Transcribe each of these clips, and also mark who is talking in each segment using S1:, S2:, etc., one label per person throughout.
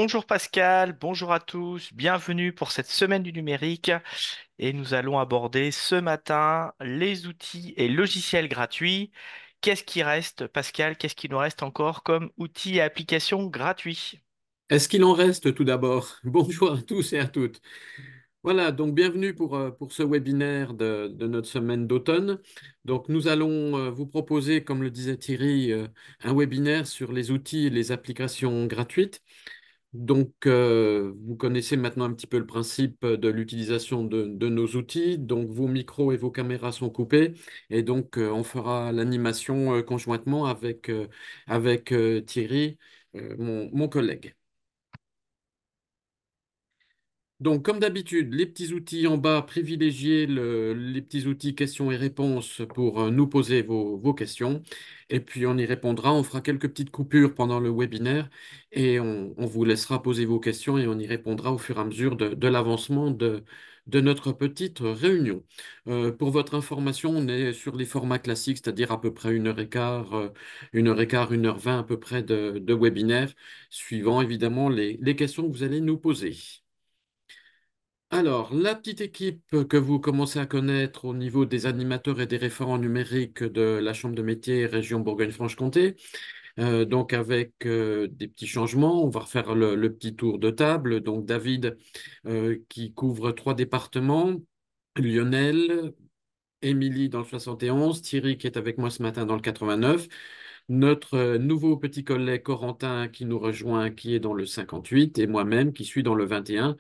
S1: Bonjour Pascal, bonjour à tous, bienvenue pour cette semaine du numérique et nous allons aborder ce matin les outils et logiciels gratuits. Qu'est-ce qui reste, Pascal? Qu'est-ce qui nous reste encore comme outils et applications gratuits?
S2: Est-ce qu'il en reste tout d'abord? Bonjour à tous et à toutes. Voilà, donc bienvenue pour ce webinaire de notre semaine d'automne. Donc nous allons vous proposer, comme le disait Thierry, un webinaire sur les outils et les applications gratuites. Donc vous connaissez maintenant un petit peu le principe de l'utilisation de nos outils. Donc vos micros et vos caméras sont coupés et donc on fera l'animation conjointement avec Thierry, mon collègue. Donc, comme d'habitude, les petits outils en bas, privilégiez les petits outils questions et réponses pour nous poser vos questions. Et puis, on y répondra. On fera quelques petites coupures pendant le webinaire et on vous laissera poser vos questions et on y répondra au fur et à mesure de l'avancement de notre petite réunion. Pour votre information, on est sur les formats classiques, c'est-à-dire à peu près 1h15, 1h15, 1h20 à peu près de webinaire, suivant évidemment les questions que vous allez nous poser. Alors, la petite équipe que vous commencez à connaître au niveau des animateurs et des référents numériques de la Chambre de métiers région Bourgogne-Franche-Comté, donc avec des petits changements, on va refaire le petit tour de table. Donc, David qui couvre trois départements, Lionel, Émilie dans le 71, Thierry qui est avec moi ce matin dans le 89, notre nouveau petit collègue Corentin qui nous rejoint, qui est dans le 58, et moi-même qui suis dans le 21.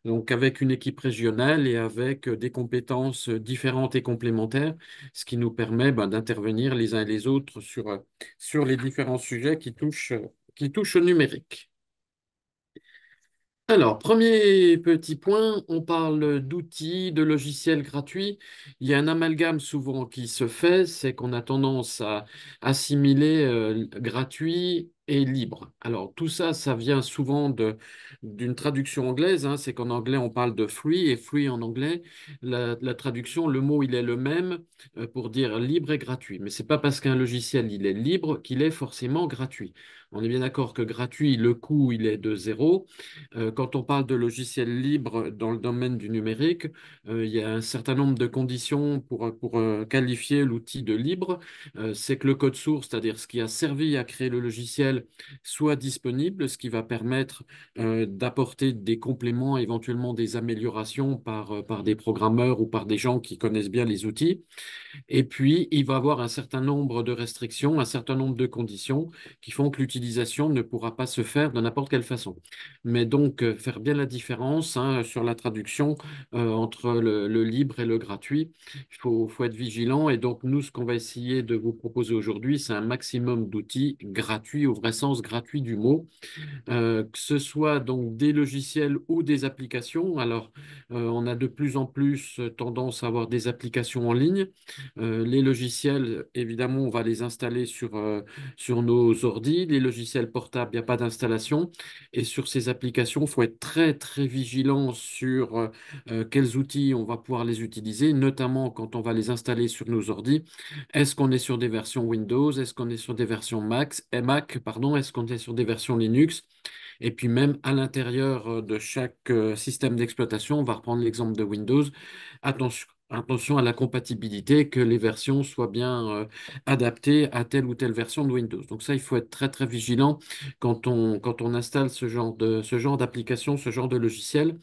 S2: Donc, avec une équipe régionale et avec des compétences différentes et complémentaires, ce qui nous permet d'intervenir les uns et les autres sur les différents sujets qui touchent au numérique. Alors, premier petit point, on parle d'outils, de logiciels gratuits. Il y a un amalgame souvent qui se fait, c'est qu'on a tendance à assimiler gratuit et libre. Alors, tout ça, ça vient souvent d'une traduction anglaise, hein. C'est qu'en anglais, on parle de free, et free en anglais, la traduction, le mot, il est le même pour dire libre et gratuit. Mais c'est pas parce qu'un logiciel, il est libre qu'il est forcément gratuit. On est bien d'accord que gratuit, le coût, il est de zéro. Quand on parle de logiciels libres dans le domaine du numérique, il y a un certain nombre de conditions pour qualifier l'outil de libre. C'est que le code source, c'est-à-dire ce qui a servi à créer le logiciel, soit disponible, ce qui va permettre d'apporter des compléments, éventuellement des améliorations par des programmeurs ou par des gens qui connaissent bien les outils. Et puis, il va avoir un certain nombre de restrictions, un certain nombre de conditions qui font que l'utilisation ne pourra pas se faire de n'importe quelle façon. Mais donc, faire bien la différence hein, sur la traduction entre le libre et le gratuit. Il faut être vigilant. Et donc, nous, ce qu'on va essayer de vous proposer aujourd'hui, c'est un maximum d'outils gratuits, au vrai sens gratuit du mot, que ce soit donc des logiciels ou des applications. Alors, on a de plus en plus tendance à avoir des applications en ligne. Les logiciels, évidemment, on va les installer sur nos ordis. Les logiciels portables, il n'y a pas d'installation. Et sur ces applications, il faut être très, très vigilant sur quels outils on va pouvoir les utiliser, notamment quand on va les installer sur nos ordis. Est-ce qu'on est sur des versions Windows? Est-ce qu'on est sur des versions Mac, pardon? Est-ce qu'on est sur des versions Linux? Et puis même à l'intérieur de chaque système d'exploitation, on va reprendre l'exemple de Windows, attention à la compatibilité, que les versions soient bien adaptées à telle ou telle version de Windows. Donc ça, il faut être très très vigilant quand on installe ce genre d'application, ce genre de logiciel.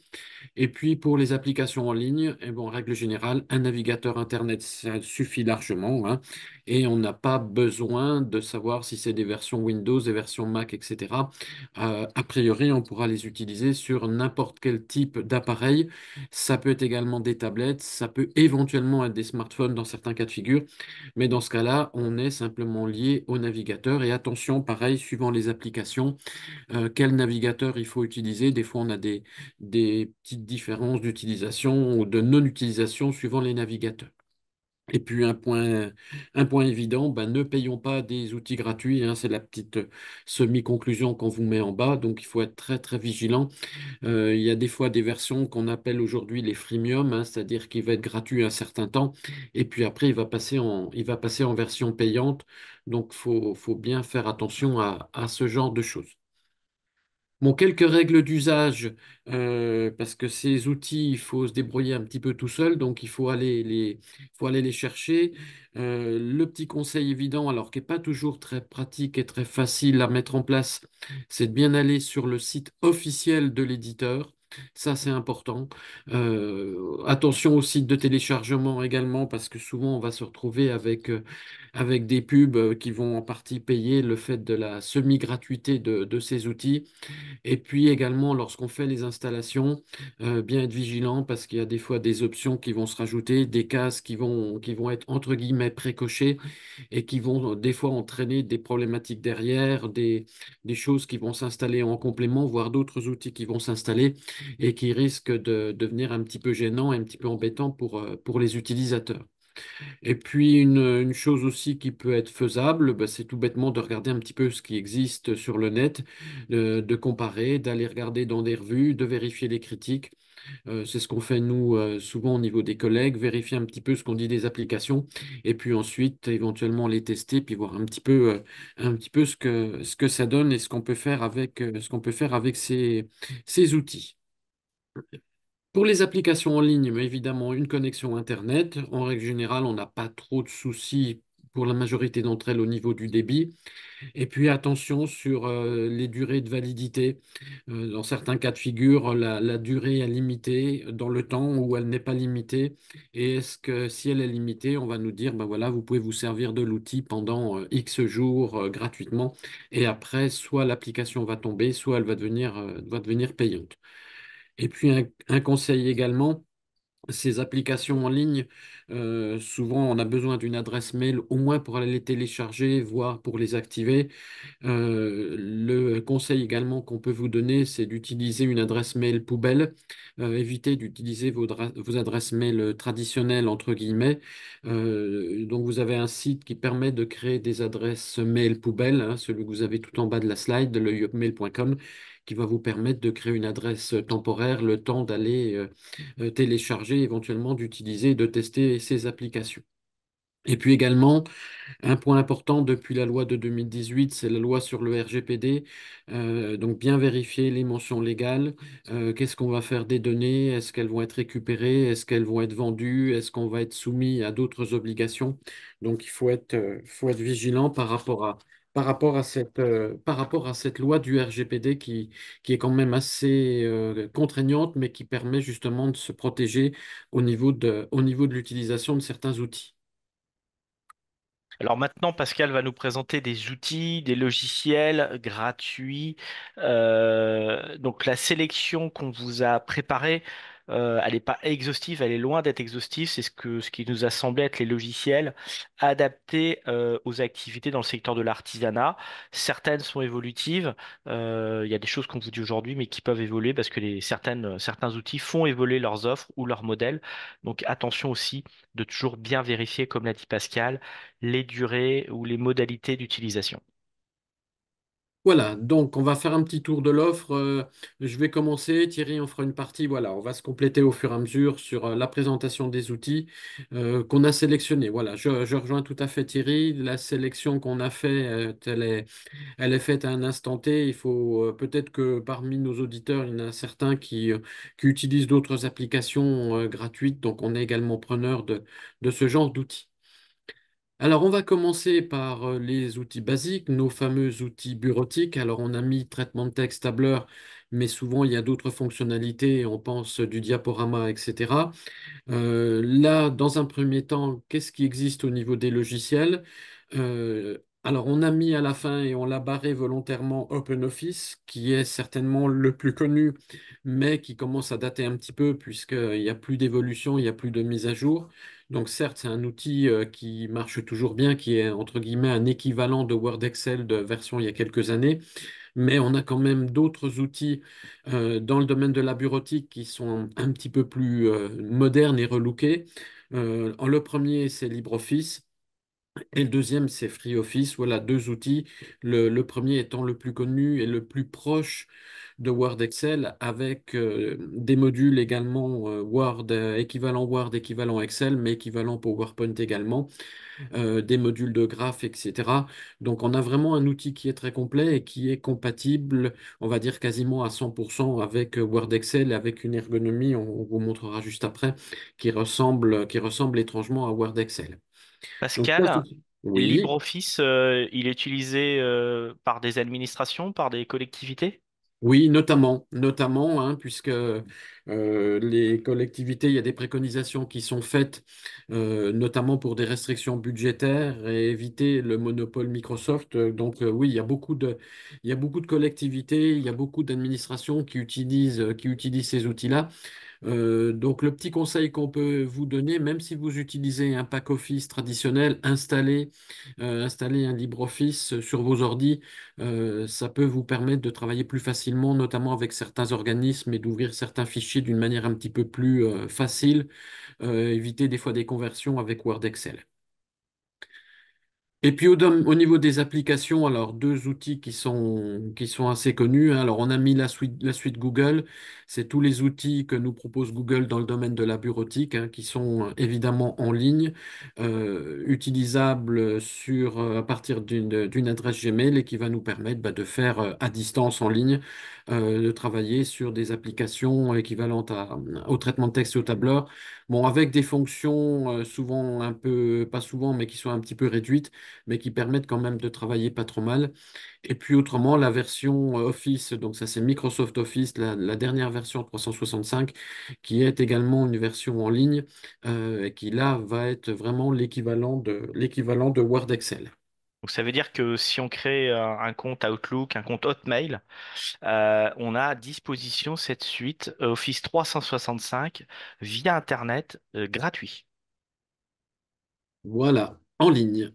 S2: Et puis pour les applications en ligne, eh ben, en règle générale, un navigateur Internet, ça suffit largement, hein, et on n'a pas besoin de savoir si c'est des versions Windows, des versions Mac, etc. A priori, on pourra les utiliser sur n'importe quel type d'appareil. Ça peut être également des tablettes, ça peut éventuellement être des smartphones dans certains cas de figure, mais dans ce cas-là, on est simplement lié au navigateur. Et attention, pareil, suivant les applications, quel navigateur il faut utiliser. Des fois, on a des petites différences d'utilisation ou de non-utilisation suivant les navigateurs. Et puis un point évident, ne payons pas des outils gratuits, hein, c'est la petite semi-conclusion qu'on vous met en bas, donc il faut être très très vigilant. Il y a des fois des versions qu'on appelle aujourd'hui les freemium, hein, c'est-à-dire qu'il va être gratuit un certain temps, et puis après il va passer en version payante, donc faut bien faire attention à ce genre de choses. Bon, quelques règles d'usage, parce que ces outils, il faut se débrouiller un petit peu tout seul, donc faut aller les chercher. Le petit conseil évident, alors qui n'est pas toujours très pratique et très facile à mettre en place, c'est de bien aller sur le site officiel de l'éditeur. Ça, c'est important. Attention au site de téléchargement également, parce que souvent, on va se retrouver avec des pubs qui vont en partie payer le fait de la semi-gratuité de ces outils. Et puis également, lorsqu'on fait les installations, bien être vigilant parce qu'il y a des fois des options qui vont se rajouter, des cases qui vont être entre guillemets précochées et qui vont des fois entraîner des problématiques derrière, des choses qui vont s'installer en complément, voire d'autres outils qui vont s'installer et qui risquent de devenir un petit peu gênants et un petit peu embêtants pour les utilisateurs. Et puis une chose aussi qui peut être faisable, bah, c'est tout bêtement de regarder un petit peu ce qui existe sur le net, de comparer, d'aller regarder dans des revues, de vérifier les critiques. C'est ce qu'on fait nous souvent au niveau des collègues, vérifier un petit peu ce qu'on dit des applications, et puis ensuite éventuellement les tester, puis voir un petit peu ce que ça donne et ce qu'on peut faire avec ces outils. Pour les applications en ligne, mais évidemment, une connexion Internet. En règle générale, on n'a pas trop de soucis pour la majorité d'entre elles au niveau du débit. Et puis attention sur les durées de validité. Dans certains cas de figure, la durée est limitée dans le temps ou elle n'est pas limitée. Et est-ce que si elle est limitée, on va nous dire, ben voilà, vous pouvez vous servir de l'outil pendant X jours gratuitement. Et après, soit l'application va tomber, soit elle va devenir payante. Et puis un conseil également, ces applications en ligne, souvent on a besoin d'une adresse mail au moins pour aller les télécharger, voire pour les activer. Le conseil également qu'on peut vous donner, c'est d'utiliser une adresse mail poubelle. Évitez d'utiliser vos adresses mail traditionnelles, entre guillemets. Donc vous avez un site qui permet de créer des adresses mail poubelles, hein, celui que vous avez tout en bas de la slide, le yopmail.com, qui va vous permettre de créer une adresse temporaire, le temps d'aller télécharger, éventuellement d'utiliser et de tester ces applications. Et puis également, un point important depuis la loi de 2018, c'est la loi sur le RGPD. Donc bien vérifier les mentions légales. Qu'est-ce qu'on va faire des données? Est-ce qu'elles vont être récupérées? Est-ce qu'elles vont être vendues? Est-ce qu'on va être soumis à d'autres obligations? Donc faut être vigilant par rapport à cette loi du RGPD qui est quand même assez contraignante, mais qui permet justement de se protéger au niveau de l'utilisation de certains outils.
S1: Alors maintenant, Pascal va nous présenter des outils, des logiciels gratuits. Donc la sélection qu'on vous a préparée, elle n'est pas exhaustive, elle est loin d'être exhaustive. C'est ce qui nous a semblé être les logiciels adaptés aux activités dans le secteur de l'artisanat. Certaines sont évolutives. Il y a des choses qu'on vous dit aujourd'hui, mais qui peuvent évoluer parce que certains outils font évoluer leurs offres ou leurs modèles. Donc attention aussi de toujours bien vérifier, comme l'a dit Pascal, les durées ou les modalités d'utilisation.
S2: Voilà, donc on va faire un petit tour de l'offre. Je vais commencer, Thierry en fera une partie. Voilà, on va se compléter au fur et à mesure sur la présentation des outils qu'on a sélectionnés. Voilà, je rejoins tout à fait Thierry. La sélection qu'on a faite, elle est faite à un instant T. Il faut peut-être que parmi nos auditeurs, il y en a certains qui utilisent d'autres applications gratuites. Donc on est également preneur de ce genre d'outils. Alors, on va commencer par les outils basiques, nos fameux outils bureautiques. Alors, on a mis traitement de texte, tableur, mais souvent il y a d'autres fonctionnalités. On pense du diaporama, etc. Là, dans un premier temps, qu'est-ce qui existe au niveau des logiciels? Alors, on a mis à la fin et on l'a barré volontairement OpenOffice, qui est certainement le plus connu, mais qui commence à dater un petit peu puisqu'il n'y a plus d'évolution, il n'y a plus de mise à jour. Donc, certes, c'est un outil qui marche toujours bien, qui est entre guillemets un équivalent de Word Excel de version il y a quelques années, mais on a quand même d'autres outils dans le domaine de la bureautique qui sont un petit peu plus modernes et relookés. Le premier, c'est LibreOffice. Et le deuxième, c'est FreeOffice. Voilà, deux outils. Le premier étant le plus connu et le plus proche de Word Excel avec des modules également Word, équivalent Word, équivalent Excel, mais équivalent PowerPoint également, des modules de graphes, etc. Donc on a vraiment un outil qui est très complet et qui est compatible, on va dire quasiment à 100% avec Word Excel, avec une ergonomie, on vous montrera juste après, qui ressemble étrangement à Word Excel. Donc ça,
S1: Pascal,
S2: oui.
S1: LibreOffice, il est utilisé par des administrations, par des collectivités?
S2: Oui, notamment, hein, puisque les collectivités, il y a des préconisations qui sont faites, notamment pour des restrictions budgétaires et éviter le monopole Microsoft. Donc oui, il y a beaucoup de collectivités, il y a beaucoup d'administrations qui utilisent ces outils-là. Donc, le petit conseil qu'on peut vous donner, même si vous utilisez un pack Office traditionnel, installez un LibreOffice sur vos ordis. Ça peut vous permettre de travailler plus facilement, notamment avec certains organismes et d'ouvrir certains fichiers d'une manière un petit peu plus facile. Éviter des fois des conversions avec Word Excel. Et puis au niveau des applications, alors deux outils qui sont assez connus, hein. Alors on a mis la suite Google, c'est tous les outils que nous propose Google dans le domaine de la bureautique, hein, qui sont évidemment en ligne, utilisables à partir d'une adresse Gmail et qui va nous permettre bah, de faire à distance en ligne, de travailler sur des applications équivalentes au traitement de texte et au tableur. Bon, avec des fonctions souvent un peu, pas souvent, mais qui sont un petit peu réduites mais qui permettent quand même de travailler pas trop mal. Et puis autrement, la version Office, donc ça c'est Microsoft Office, la dernière version 365, qui est également une version en ligne, et qui là va être vraiment l'équivalent de Word Excel.
S1: Donc ça veut dire que si on crée un compte Outlook, un compte Hotmail, on a à disposition cette suite Office 365 via Internet gratuit.
S2: Voilà, en ligne.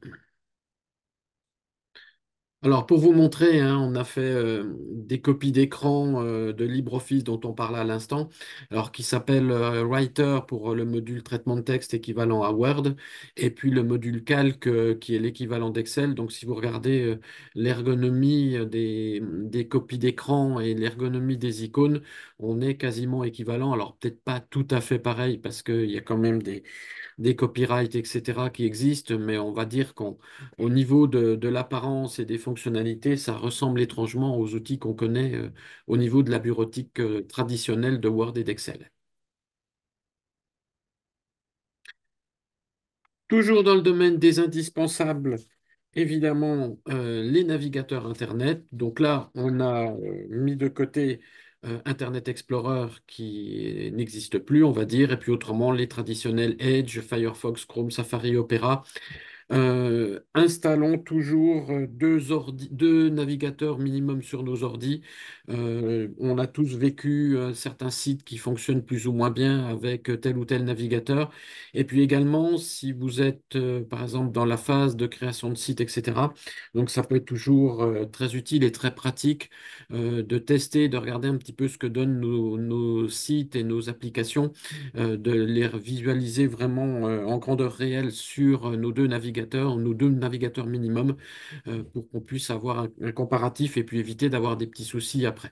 S2: Alors, pour vous montrer, hein, on a fait des copies d'écran de LibreOffice dont on parlait à l'instant, alors qui s'appelle Writer pour le module traitement de texte équivalent à Word, et puis le module Calc qui est l'équivalent d'Excel. Donc, si vous regardez l'ergonomie des copies d'écran et l'ergonomie des icônes, on est quasiment équivalent. Alors, peut-être pas tout à fait pareil parce qu'il y a quand même des copyrights, etc., qui existent, mais on va dire qu'au niveau de l'apparence et des fonctionnalités, ça ressemble étrangement aux outils qu'on connaît au niveau de la bureautique traditionnelle de Word et d'Excel. Toujours dans le domaine des indispensables, évidemment, les navigateurs Internet. Donc là, on a mis de côté Internet Explorer qui n'existe plus, on va dire, et puis autrement, les traditionnels Edge, Firefox, Chrome, Safari, Opera. Installons toujours deux navigateurs minimum sur nos ordis. On a tous vécu certains sites qui fonctionnent plus ou moins bien avec tel ou tel navigateur. Et puis également, si vous êtes par exemple dans la phase de création de site, etc., donc ça peut être toujours très utile et très pratique de tester, de regarder un petit peu ce que donnent nos sites et nos applications, de les visualiser vraiment en grandeur réelle sur nos deux navigateurs minimum, pour qu'on puisse avoir un comparatif et puis éviter d'avoir des petits soucis après.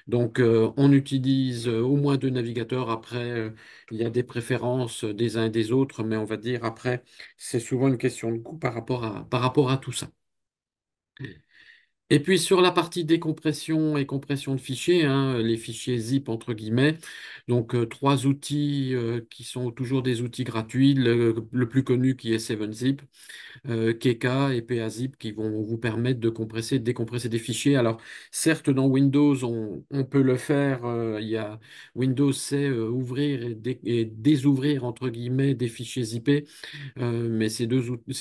S2: Donc, on utilise au moins deux navigateurs. Après, il y a des préférences des uns et des autres, mais on va dire après, c'est souvent une question de coût par rapport à tout ça. Et puis sur la partie décompression et compression de fichiers, hein, les fichiers zip entre guillemets, donc trois outils qui sont toujours des outils gratuits, le plus connu qui est 7zip, Keka et PAZip qui vont vous permettre de compresser, de décompresser des fichiers. Alors certes dans Windows on peut le faire, Windows sait ouvrir et désouvrir entre guillemets des fichiers zippés. Mais ces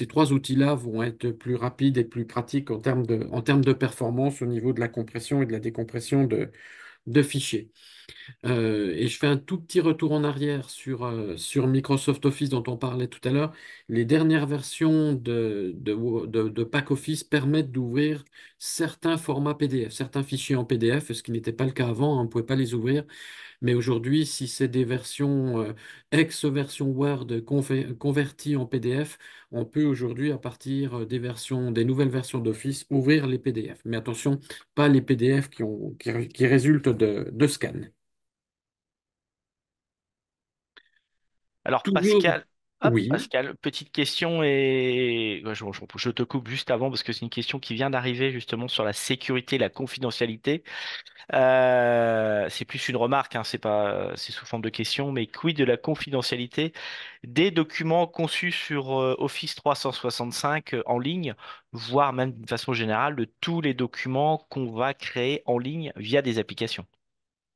S2: trois outils-là vont être plus rapides et plus pratiques en termes de performance au niveau de la compression et de la décompression de fichiers. Et je fais un tout petit retour en arrière sur Microsoft Office dont on parlait tout à l'heure. Les dernières versions de Pack Office permettent d'ouvrir certains formats PDF, certains fichiers en PDF, ce qui n'était pas le cas avant, hein, on ne pouvait pas les ouvrir. Mais aujourd'hui, si c'est des versions ex-version Word converties en PDF, on peut aujourd'hui, à partir des nouvelles versions d'Office, ouvrir les PDF. Mais attention, pas les PDF qui résultent de scans.
S1: Alors
S2: Toujours,
S1: Pascal, hop,
S2: oui.
S1: Pascal, petite question et ouais, je te coupe juste avant parce que c'est une question qui vient d'arriver justement sur la sécurité, la confidentialité. C'est plus une remarque, hein, c'est pas, c'est sous forme de question, mais quid de la confidentialité des documents conçus sur Office 365 en ligne, voire même d'une façon générale de tous les documents qu'on va créer en ligne via des applications.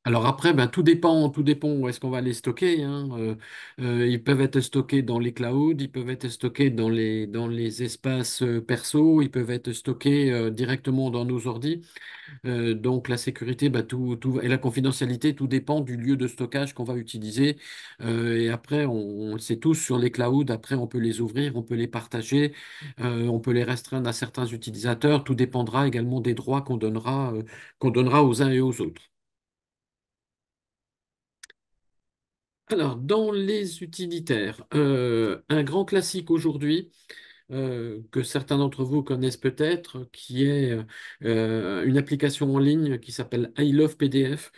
S2: Alors après, ben, tout dépend où est-ce qu'on va les stocker, hein. Ils peuvent être stockés dans les clouds, ils peuvent être stockés dans les espaces perso, ils peuvent être stockés directement dans nos ordis. Donc la sécurité, bah, et la confidentialité, tout dépend du lieu de stockage qu'on va utiliser. Et après, on le sait tous sur les clouds, après on peut les ouvrir, on peut les partager, on peut les restreindre à certains utilisateurs. Tout dépendra également des droits qu'on donnera aux uns et aux autres. Alors, dans les utilitaires, un grand classique aujourd'hui, que certains d'entre vous connaissent peut-être, qui est une application en ligne qui s'appelle I Love PDF.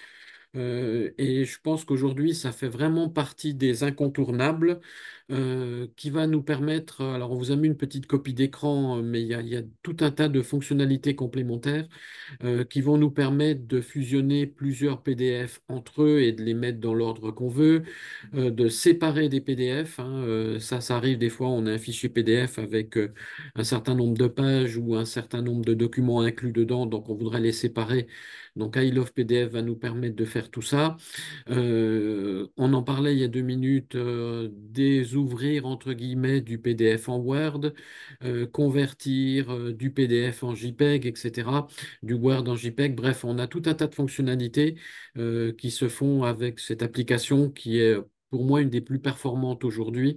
S2: Et je pense qu'aujourd'hui, ça fait vraiment partie des incontournables qui va nous permettre, alors on vous a mis une petite copie d'écran, mais il y a tout un tas de fonctionnalités complémentaires qui vont nous permettre de fusionner plusieurs PDF entre eux et de les mettre dans l'ordre qu'on veut, de séparer des PDF, hein, ça arrive des fois, on a un fichier PDF avec un certain nombre de pages ou un certain nombre de documents inclus dedans, donc on voudrait les séparer. Donc I Love PDF va nous permettre de faire tout ça. On en parlait il y a 2 minutes, des ouvrir entre guillemets du PDF en Word, convertir du PDF en JPEG, etc., du Word en JPEG. Bref, on a tout un tas de fonctionnalités qui se font avec cette application qui est pour moi une des plus performantes aujourd'hui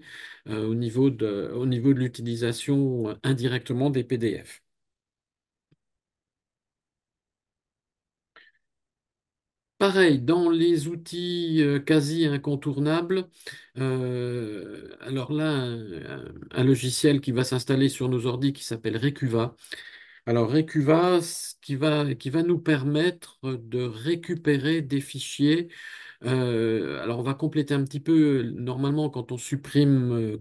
S2: au niveau de l'utilisation indirectement des PDF. Pareil, dans les outils quasi incontournables, alors là, un logiciel qui va s'installer sur nos ordi qui s'appelle Recuva. Alors Recuva, qui va nous permettre de récupérer des fichiers. Alors on va compléter un petit peu, normalement quand on supprime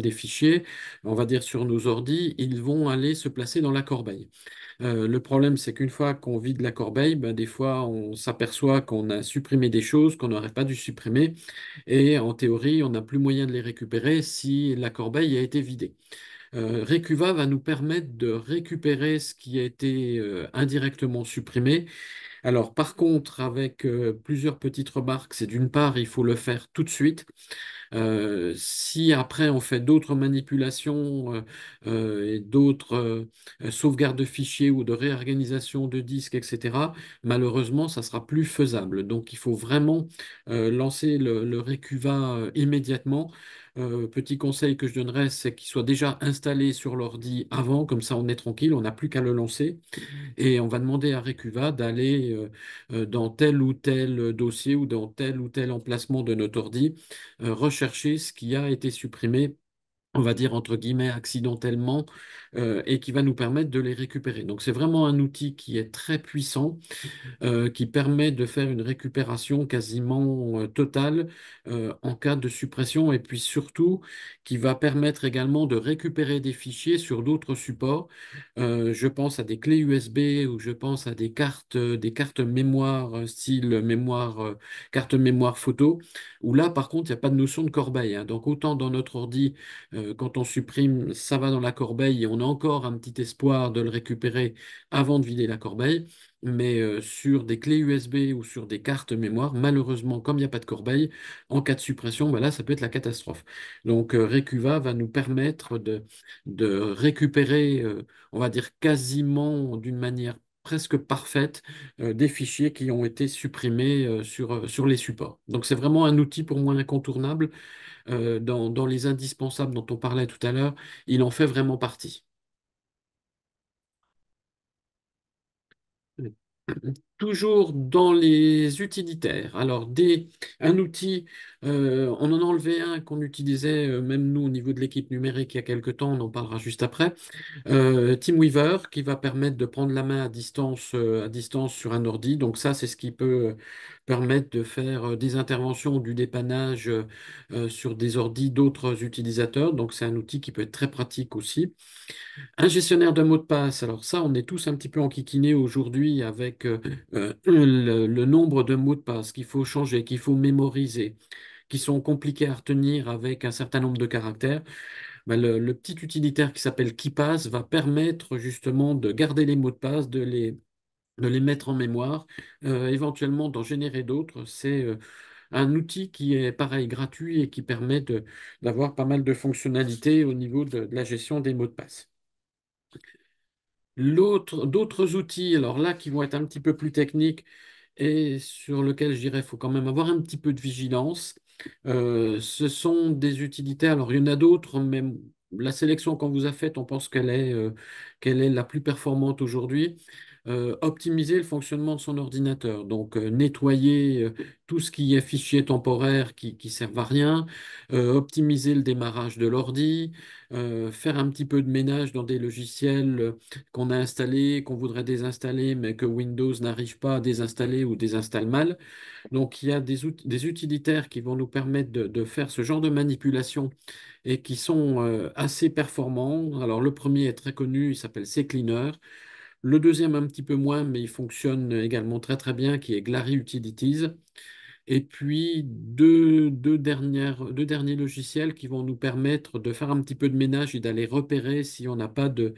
S2: des fichiers, on va dire sur nos ordis, ils vont aller se placer dans la corbeille. Le problème, c'est qu'une fois qu'on vide la corbeille, ben, des fois, on s'aperçoit qu'on a supprimé des choses qu'on n'aurait pas dû supprimer. Et en théorie, on n'a plus moyen de les récupérer si la corbeille a été vidée. Recuva va nous permettre de récupérer ce qui a été indirectement supprimé. Alors, par contre, avec plusieurs petites remarques, c'est d'une part, il faut le faire tout de suite. Si après on fait d'autres manipulations et d'autres sauvegardes de fichiers ou de réorganisation de disques, etc., malheureusement, ça sera plus faisable. Donc il faut vraiment lancer le Recuva immédiatement. Petit conseil que je donnerais, c'est qu'il soit déjà installé sur l'ordi avant, comme ça on est tranquille, on n'a plus qu'à le lancer. Et on va demander à Recuva d'aller dans tel ou tel dossier ou dans tel ou tel emplacement de notre ordi, rechercher ce qui a été supprimé, on va dire entre guillemets accidentellement, et qui va nous permettre de les récupérer. Donc c'est vraiment un outil qui est très puissant qui permet de faire une récupération quasiment totale en cas de suppression et puis surtout qui va permettre également de récupérer des fichiers sur d'autres supports. Je pense à des clés USB ou je pense à des cartes mémoire style mémoire, carte mémoire photo, où là par contre il n'y a pas de notion de corbeille, hein. Donc autant dans notre ordi, quand on supprime, ça va dans la corbeille et on a encore un petit espoir de le récupérer avant de vider la corbeille. Mais sur des clés USB ou sur des cartes mémoire, malheureusement, comme il n'y a pas de corbeille, en cas de suppression, ben là, ça peut être la catastrophe. Donc, Recuva va nous permettre de récupérer, on va dire quasiment d'une manière presque parfaite des fichiers qui ont été supprimés sur les supports. Donc c'est vraiment un outil pour moi incontournable dans les indispensables dont on parlait tout à l'heure. Il en fait vraiment partie. Toujours dans les utilitaires. Alors, un outil, on en a enlevé un qu'on utilisait, même nous, au niveau de l'équipe numérique, il y a quelque temps, on en parlera juste après. TeamWeaver, qui va permettre de prendre la main à distance sur un ordi. Donc, ça, c'est ce qui peut permettre de faire des interventions, du dépannage sur des ordis d'autres utilisateurs. Donc, c'est un outil qui peut être très pratique aussi. Un gestionnaire de mots de passe, alors ça, on est tous un petit peu enquiquinés aujourd'hui avec le nombre de mots de passe qu'il faut changer, qu'il faut mémoriser, qui sont compliqués à retenir avec un certain nombre de caractères. Ben, le petit utilitaire qui s'appelle KeePass va permettre justement de garder les mots de passe, de les mettre en mémoire, éventuellement d'en générer d'autres. C'est un outil qui est pareil, gratuit et qui permet d'avoir pas mal de fonctionnalités au niveau de la gestion des mots de passe. D'autres outils, alors là, qui vont être un petit peu plus techniques et sur lesquels je dirais qu'il faut quand même avoir un petit peu de vigilance, ce sont des utilitaires. Alors, il y en a d'autres, mais la sélection qu'on vous a faite, on pense qu'elle est la plus performante aujourd'hui. Optimiser le fonctionnement de son ordinateur, donc nettoyer tout ce qui est fichier temporaire qui ne servent à rien, optimiser le démarrage de l'ordi, faire un petit peu de ménage dans des logiciels qu'on a installés, qu'on voudrait désinstaller, mais que Windows n'arrive pas à désinstaller ou désinstalle mal. Donc il y a des utilitaires qui vont nous permettre de faire ce genre de manipulation et qui sont assez performants. Alors le premier est très connu, il s'appelle CCleaner. Le deuxième un petit peu moins, mais il fonctionne également très très bien, qui est Glary Utilities. Et puis deux derniers logiciels qui vont nous permettre de faire un petit peu de ménage et d'aller repérer si on n'a pas de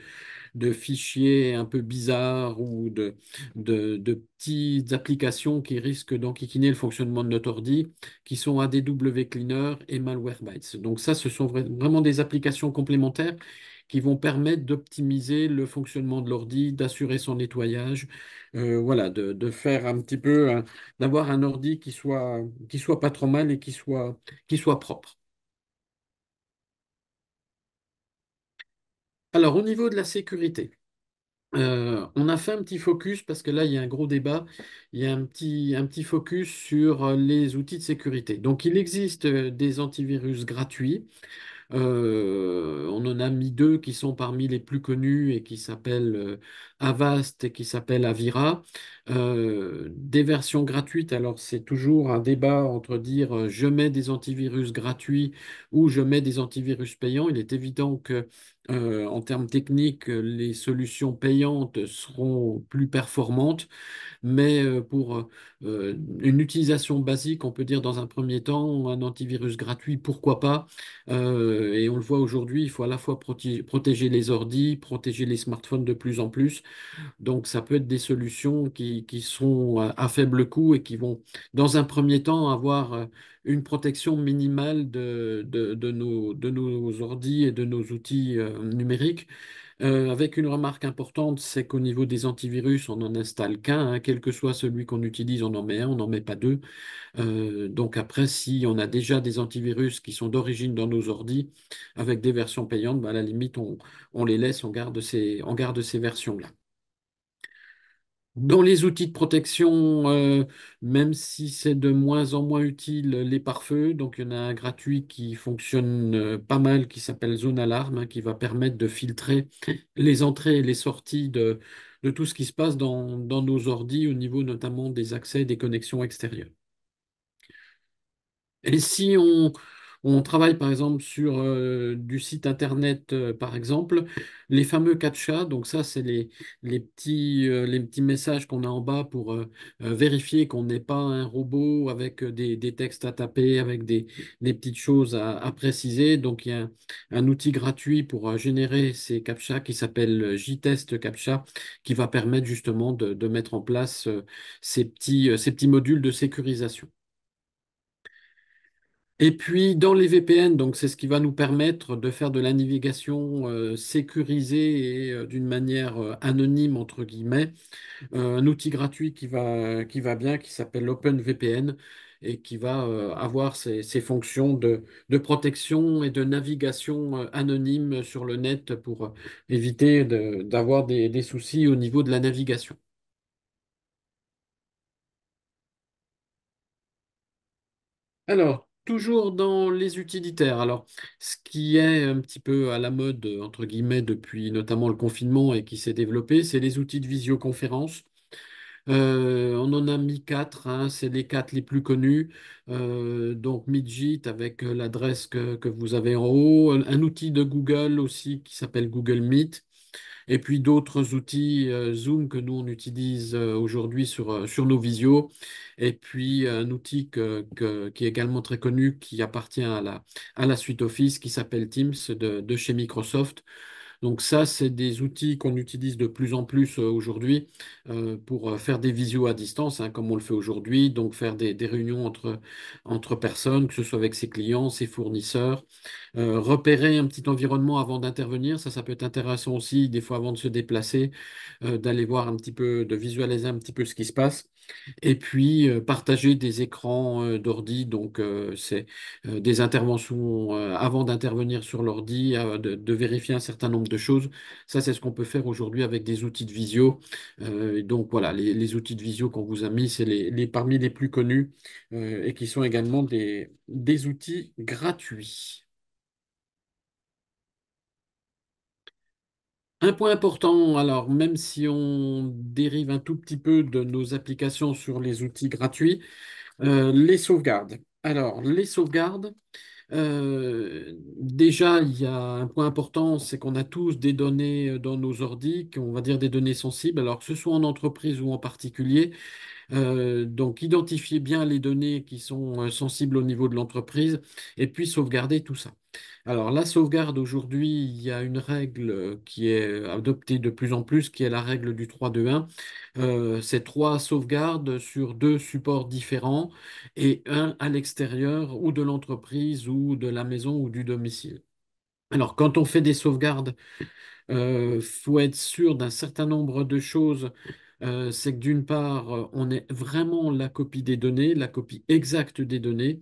S2: fichiers un peu bizarres ou de petites applications qui risquent d'enquiquiner le fonctionnement de notre ordi, qui sont ADW Cleaner et Malwarebytes. Donc ça, ce sont vraiment des applications complémentaires qui vont permettre d'optimiser le fonctionnement de l'ordi, d'assurer son nettoyage, voilà, de faire un petit peu, d'avoir un ordi qui soit pas trop mal et qui soit propre. Alors, au niveau de la sécurité, on a fait un petit focus parce que là, il y a un gros débat. Il y a un petit focus sur les outils de sécurité. Donc, il existe des antivirus gratuits. On en a mis deux qui sont parmi les plus connus et qui s'appellent Avast et qui s'appellent Avira. Des versions gratuites, alors c'est toujours un débat entre dire je mets des antivirus gratuits ou je mets des antivirus payants. Il est évident que en termes techniques, les solutions payantes seront plus performantes. Mais pour une utilisation basique, on peut dire dans un premier temps, un antivirus gratuit, pourquoi pas? Et on le voit aujourd'hui, il faut à la fois protéger les ordis, protéger les smartphones de plus en plus. Donc ça peut être des solutions qui sont à faible coût et qui vont, dans un premier temps, avoir une protection minimale de nos ordis et de nos outils numériques. Avec une remarque importante, c'est qu'au niveau des antivirus, on n'en installe qu'un, hein, quel que soit celui qu'on utilise, on en met un, on n'en met pas deux. Donc après, si on a déjà des antivirus qui sont d'origine dans nos ordis, avec des versions payantes, bah, à la limite, on les laisse, on garde ces versions-là. Dans les outils de protection, même si c'est de moins en moins utile, les pare-feux, donc il y en a un gratuit qui fonctionne pas mal, qui s'appelle Zone Alarme, hein, qui va permettre de filtrer les entrées et les sorties de tout ce qui se passe dans nos ordis, au niveau notamment des accès et des connexions extérieures. Et si on travaille par exemple sur du site internet, par exemple, les fameux CAPTCHA, donc ça c'est les petits messages qu'on a en bas pour vérifier qu'on n'est pas un robot avec des textes à taper, avec des petites choses à préciser. Donc il y a un outil gratuit pour générer ces CAPTCHA qui s'appelle JTest CAPTCHA, qui va permettre justement de mettre en place ces petits modules de sécurisation. Et puis dans les VPN, donc c'est ce qui va nous permettre de faire de la navigation sécurisée et d'une manière anonyme entre guillemets. Un outil gratuit qui va bien, qui s'appelle OpenVPN et qui va avoir ses fonctions de protection et de navigation anonyme sur le net pour éviter d'avoir des soucis au niveau de la navigation. Alors, toujours dans les utilitaires. Alors, ce qui est un petit peu à la mode, entre guillemets, depuis notamment le confinement et qui s'est développé, c'est les outils de visioconférence. On en a mis quatre, hein, c'est les quatre les plus connus. Donc Midjit avec l'adresse que vous avez en haut, un outil de Google aussi qui s'appelle Google Meet, et puis d'autres outils Zoom que nous on utilise aujourd'hui sur nos visios, et puis un outil qui est également très connu qui appartient à la suite Office qui s'appelle Teams de chez Microsoft. Donc ça, c'est des outils qu'on utilise de plus en plus aujourd'hui pour faire des visios à distance, hein, comme on le fait aujourd'hui, donc faire des réunions entre personnes, que ce soit avec ses clients, ses fournisseurs, repérer un petit environnement avant d'intervenir, ça peut être intéressant aussi, des fois avant de se déplacer, d'aller voir un petit peu, de visualiser un petit peu ce qui se passe. Et puis, partager des écrans d'ordi, donc c'est des interventions avant d'intervenir sur l'ordi, de vérifier un certain nombre de choses. Ça, c'est ce qu'on peut faire aujourd'hui avec des outils de visio. Et donc voilà, les outils de visio qu'on vous a mis, c'est parmi les plus connus et qui sont également des outils gratuits. Un point important, alors même si on dérive un tout petit peu de nos applications sur les outils gratuits, les sauvegardes. Alors, les sauvegardes, déjà, il y a un point important, c'est qu'on a tous des données dans nos ordis, on va dire des données sensibles, alors que ce soit en entreprise ou en particulier. Donc, identifier bien les données qui sont sensibles au niveau de l'entreprise et puis sauvegarder tout ça. Alors, la sauvegarde, aujourd'hui, il y a une règle qui est adoptée de plus en plus, qui est la règle du 3-2-1. C'est trois sauvegardes sur deux supports différents et un à l'extérieur ou de l'entreprise ou de la maison ou du domicile. Alors, quand on fait des sauvegardes, faut être sûr d'un certain nombre de choses. C'est que d'une part, on ait vraiment la copie des données, la copie exacte des données,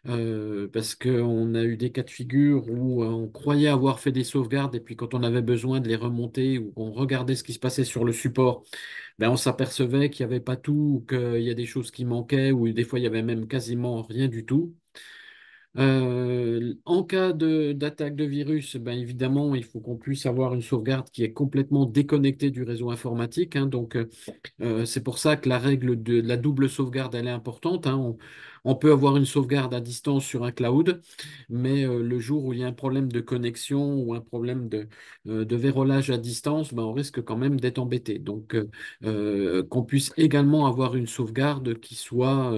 S2: parce qu'on a eu des cas de figure où on croyait avoir fait des sauvegardes et puis quand on avait besoin de les remonter ou qu'on regardait ce qui se passait sur le support, ben on s'apercevait qu'il n'y avait pas tout, ou qu'il y a des choses qui manquaient, ou des fois il y avait même quasiment rien du tout. En cas d'attaque de virus, ben évidemment, il faut qu'on puisse avoir une sauvegarde qui est complètement déconnectée du réseau informatique, hein. Donc, c'est pour ça que la règle de la double sauvegarde, elle est importante, hein. On peut avoir une sauvegarde à distance sur un cloud, mais le jour où il y a un problème de connexion ou un problème de vérolage à distance, ben, on risque quand même d'être embêté. Donc, qu'on puisse également avoir une sauvegarde qui soit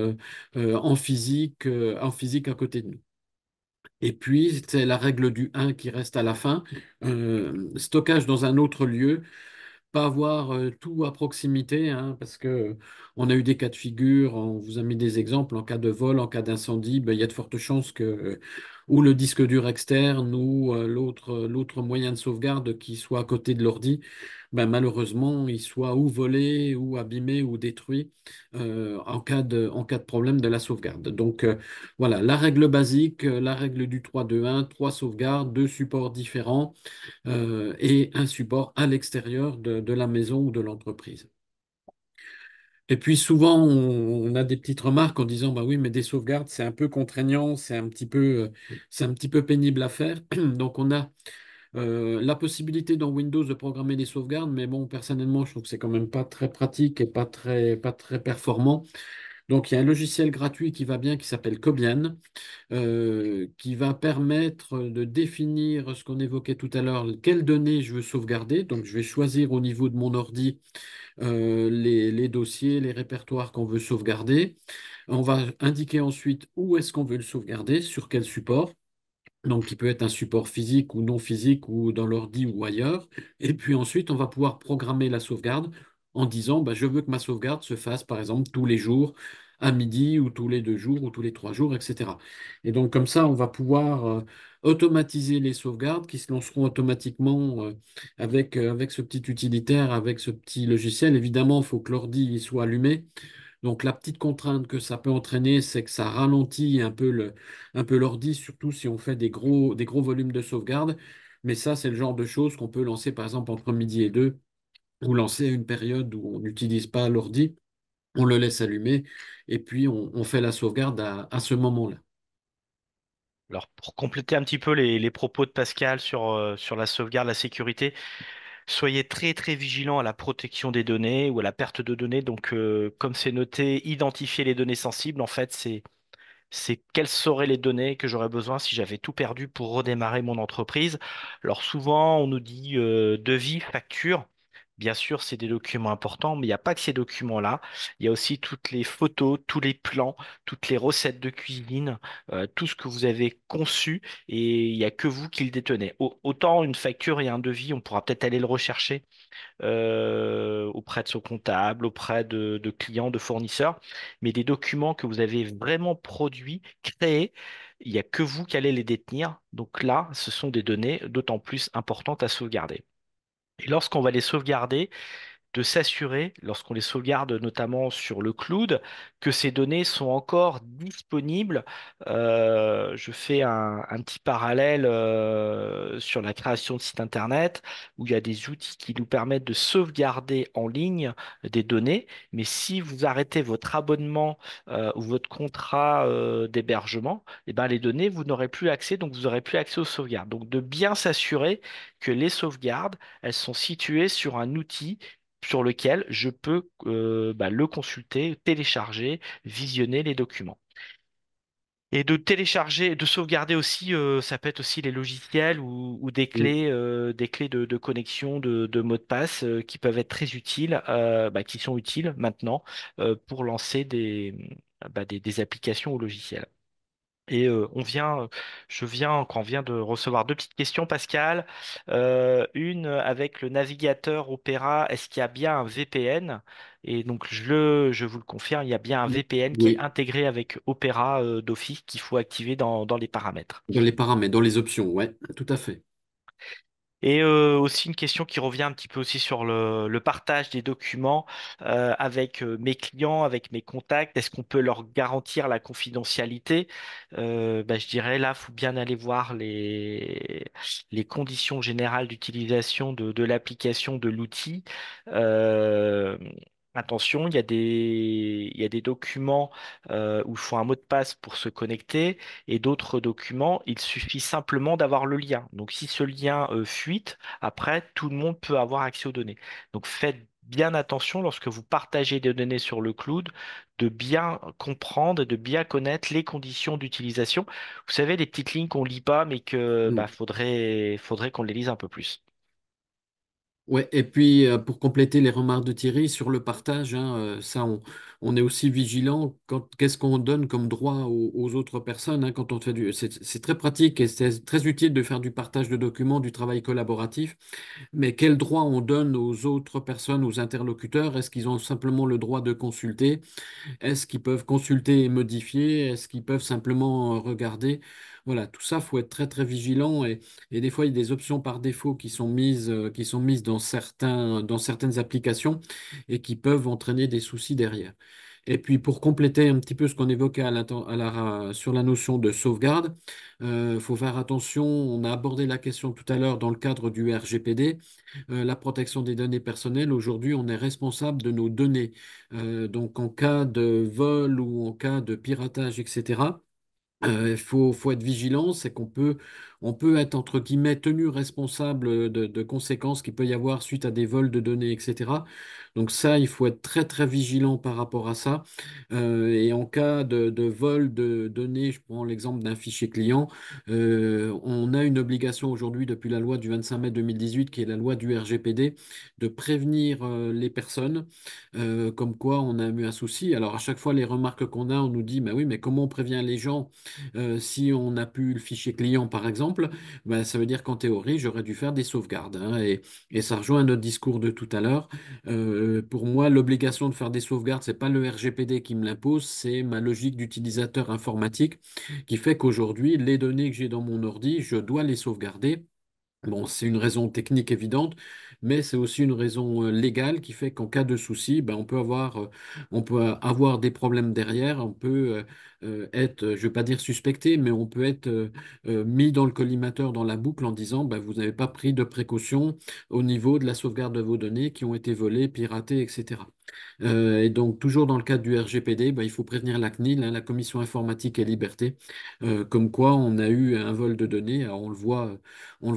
S2: en physique à côté de nous. Et puis, c'est la règle du 1 qui reste à la fin. Stockage dans un autre lieu, pas avoir tout à proximité, hein, parce que on a eu des cas de figure, on vous a mis des exemples, en cas de vol, en cas d'incendie, ben, il y a de fortes chances que ou le disque dur externe ou l'autre moyen de sauvegarde qui soit à côté de l'ordi, ben, malheureusement, il soit ou volé ou abîmé ou détruit en cas de problème de la sauvegarde. Donc voilà, la règle basique, la règle du 3-2-1, trois sauvegardes, deux supports différents et un support à l'extérieur de la maison ou de l'entreprise. Et puis souvent, on a des petites remarques en disant, bah oui, mais des sauvegardes, c'est un peu contraignant, c'est un petit peu pénible à faire. Donc on a la possibilité dans Windows de programmer des sauvegardes, mais bon, personnellement, je trouve que c'est quand même pas très pratique et pas très performant. Donc il y a un logiciel gratuit qui va bien qui s'appelle Cobian, qui va permettre de définir ce qu'on évoquait tout à l'heure, quelles données je veux sauvegarder. Donc, je vais choisir au niveau de mon ordi les dossiers, les répertoires qu'on veut sauvegarder. On va indiquer ensuite où est-ce qu'on veut le sauvegarder, sur quel support. Donc, qui peut être un support physique ou non physique ou dans l'ordi ou ailleurs. Et puis ensuite, on va pouvoir programmer la sauvegarde en disant, bah, je veux que ma sauvegarde se fasse, par exemple, tous les jours à midi ou tous les 2 jours ou tous les 3 jours, etc. Et donc comme ça, on va pouvoir automatiser les sauvegardes qui se lanceront automatiquement avec ce petit utilitaire, avec ce petit logiciel. Évidemment, il faut que l'ordi il soit allumé. Donc la petite contrainte que ça peut entraîner, c'est que ça ralentit un peu l'ordi, surtout si on fait des gros volumes de sauvegarde. Mais ça, c'est le genre de choses qu'on peut lancer par exemple entre midi et deux, ou lancer une période où on n'utilise pas l'ordi, on le laisse allumer, et puis on fait la sauvegarde à ce moment-là.
S1: Alors, pour compléter un petit peu les propos de Pascal sur la sauvegarde, la sécurité, soyez très très vigilants à la protection des données ou à la perte de données. Donc, comme c'est noté, identifier les données sensibles, en fait, c'est quelles seraient les données que j'aurais besoin si j'avais tout perdu pour redémarrer mon entreprise. Alors souvent, on nous dit devis, facture. Bien sûr, c'est des documents importants, mais il n'y a pas que ces documents-là. Il y a aussi toutes les photos, tous les plans, toutes les recettes de cuisine, tout ce que vous avez conçu, et il n'y a que vous qui le détenez. Autant une facture et un devis, on pourra peut-être aller le rechercher auprès de son comptable, auprès de clients, de fournisseurs. Mais des documents que vous avez vraiment produits, créés, il n'y a que vous qui allez les détenir. Donc là, ce sont des données d'autant plus importantes à sauvegarder. Et lorsqu'on va les sauvegarder, de s'assurer, lorsqu'on les sauvegarde notamment sur le cloud, que ces données sont encore disponibles. Je fais un petit parallèle sur la création de sites Internet, où il y a des outils qui nous permettent de sauvegarder en ligne des données. Mais si vous arrêtez votre abonnement ou votre contrat d'hébergement, eh ben, les données, vous n'aurez plus accès, donc vous n'aurez plus accès aux sauvegardes. Donc de bien s'assurer que les sauvegardes, elles sont situées sur un outil sur lequel je peux le consulter, télécharger, visionner les documents. Et de télécharger, de sauvegarder aussi, ça peut être aussi les logiciels ou
S2: Mm.
S1: des clés de connexion, de mots de passe qui peuvent être très utiles, qui sont utiles maintenant pour lancer des applications ou logiciels. Et quand on vient de recevoir deux petites questions, Pascal. Une avec le navigateur Opera, est-ce qu'il y a bien un VPN? Et donc je vous le confirme, il y a bien un VPN qui est
S2: Oui,
S1: intégré avec Opera d'Office qu'il faut activer dans les paramètres.
S2: dans les paramètres, dans les options, ouais, tout à fait.
S1: Et aussi une question qui revient un petit peu aussi sur le partage des documents avec mes clients, avec mes contacts. Est-ce qu'on peut leur garantir la confidentialité? Je dirais là, faut bien aller voir les conditions générales d'utilisation de l'application, de l'outil. Euh, Attention, il y a des documents où il faut un mot de passe pour se connecter, et d'autres documents, il suffit simplement d'avoir le lien. Donc si ce lien fuite, après, tout le monde peut avoir accès aux données. Donc faites bien attention lorsque vous partagez des données sur le cloud, de bien comprendre et de bien connaître les conditions d'utilisation. Vous savez, les petites lignes qu'on lit pas, mais que
S2: Mm.
S1: faudrait qu'on les lise un peu plus.
S2: Ouais, et puis pour compléter les remarques de Thierry sur le partage, hein, on est aussi vigilant quand qu'est-ce qu'on donne comme droit aux autres personnes, hein, quand on fait c'est très pratique et c'est très utile de faire du partage de documents, du travail collaboratif. Mais quel droit on donne aux autres personnes, aux interlocuteurs? Est-ce qu'ils ont simplement le droit de consulter? Est-ce qu'ils peuvent consulter et modifier? Est-ce qu'ils peuvent simplement regarder? Voilà, tout ça, faut être très très vigilant et des fois, il y a des options par défaut qui sont mises dans certaines applications et qui peuvent entraîner des soucis derrière. Et puis pour compléter un petit peu ce qu'on évoquait sur la notion de sauvegarde, il faut faire attention, on a abordé la question tout à l'heure dans le cadre du RGPD, la protection des données personnelles. Aujourd'hui, on est responsable de nos données. Donc en cas de vol ou en cas de piratage, etc. Faut être vigilant, c'est on peut être entre guillemets tenu responsable de conséquences qu'il peut y avoir suite à des vols de données, etc. Donc ça, il faut être très très vigilant par rapport à ça. Et en cas de vol de données, je prends l'exemple d'un fichier client, on a une obligation aujourd'hui depuis la loi du 25 mai 2018, qui est la loi du RGPD, de prévenir les personnes, comme quoi on a eu un souci. Alors à chaque fois, les remarques qu'on a, on nous dit, bah oui, mais comment on prévient les gens? Si on n'a plus le fichier client, par exemple. exemple, ben, ça veut dire qu'en théorie, j'aurais dû faire des sauvegardes, hein. Et ça rejoint notre discours de tout à l'heure. Pour moi, l'obligation de faire des sauvegardes, c'est pas le RGPD qui me l'impose, c'est ma logique d'utilisateur informatique qui fait qu'aujourd'hui, les données que j'ai dans mon ordi, je dois les sauvegarder. Bon, c'est une raison technique évidente, mais c'est aussi une raison légale qui fait qu'en cas de souci, ben, on peut avoir des problèmes derrière, on peut être, je ne vais pas dire suspecté, mais on peut être mis dans le collimateur, dans la boucle en disant, ben, vous n'avez pas pris de précautions au niveau de la sauvegarde de vos données qui ont été volées, piratées, etc. Et donc, toujours dans le cadre du RGPD, ben, il faut prévenir la CNIL, hein, la Commission informatique et liberté, comme quoi on a eu un vol de données. Alors, on le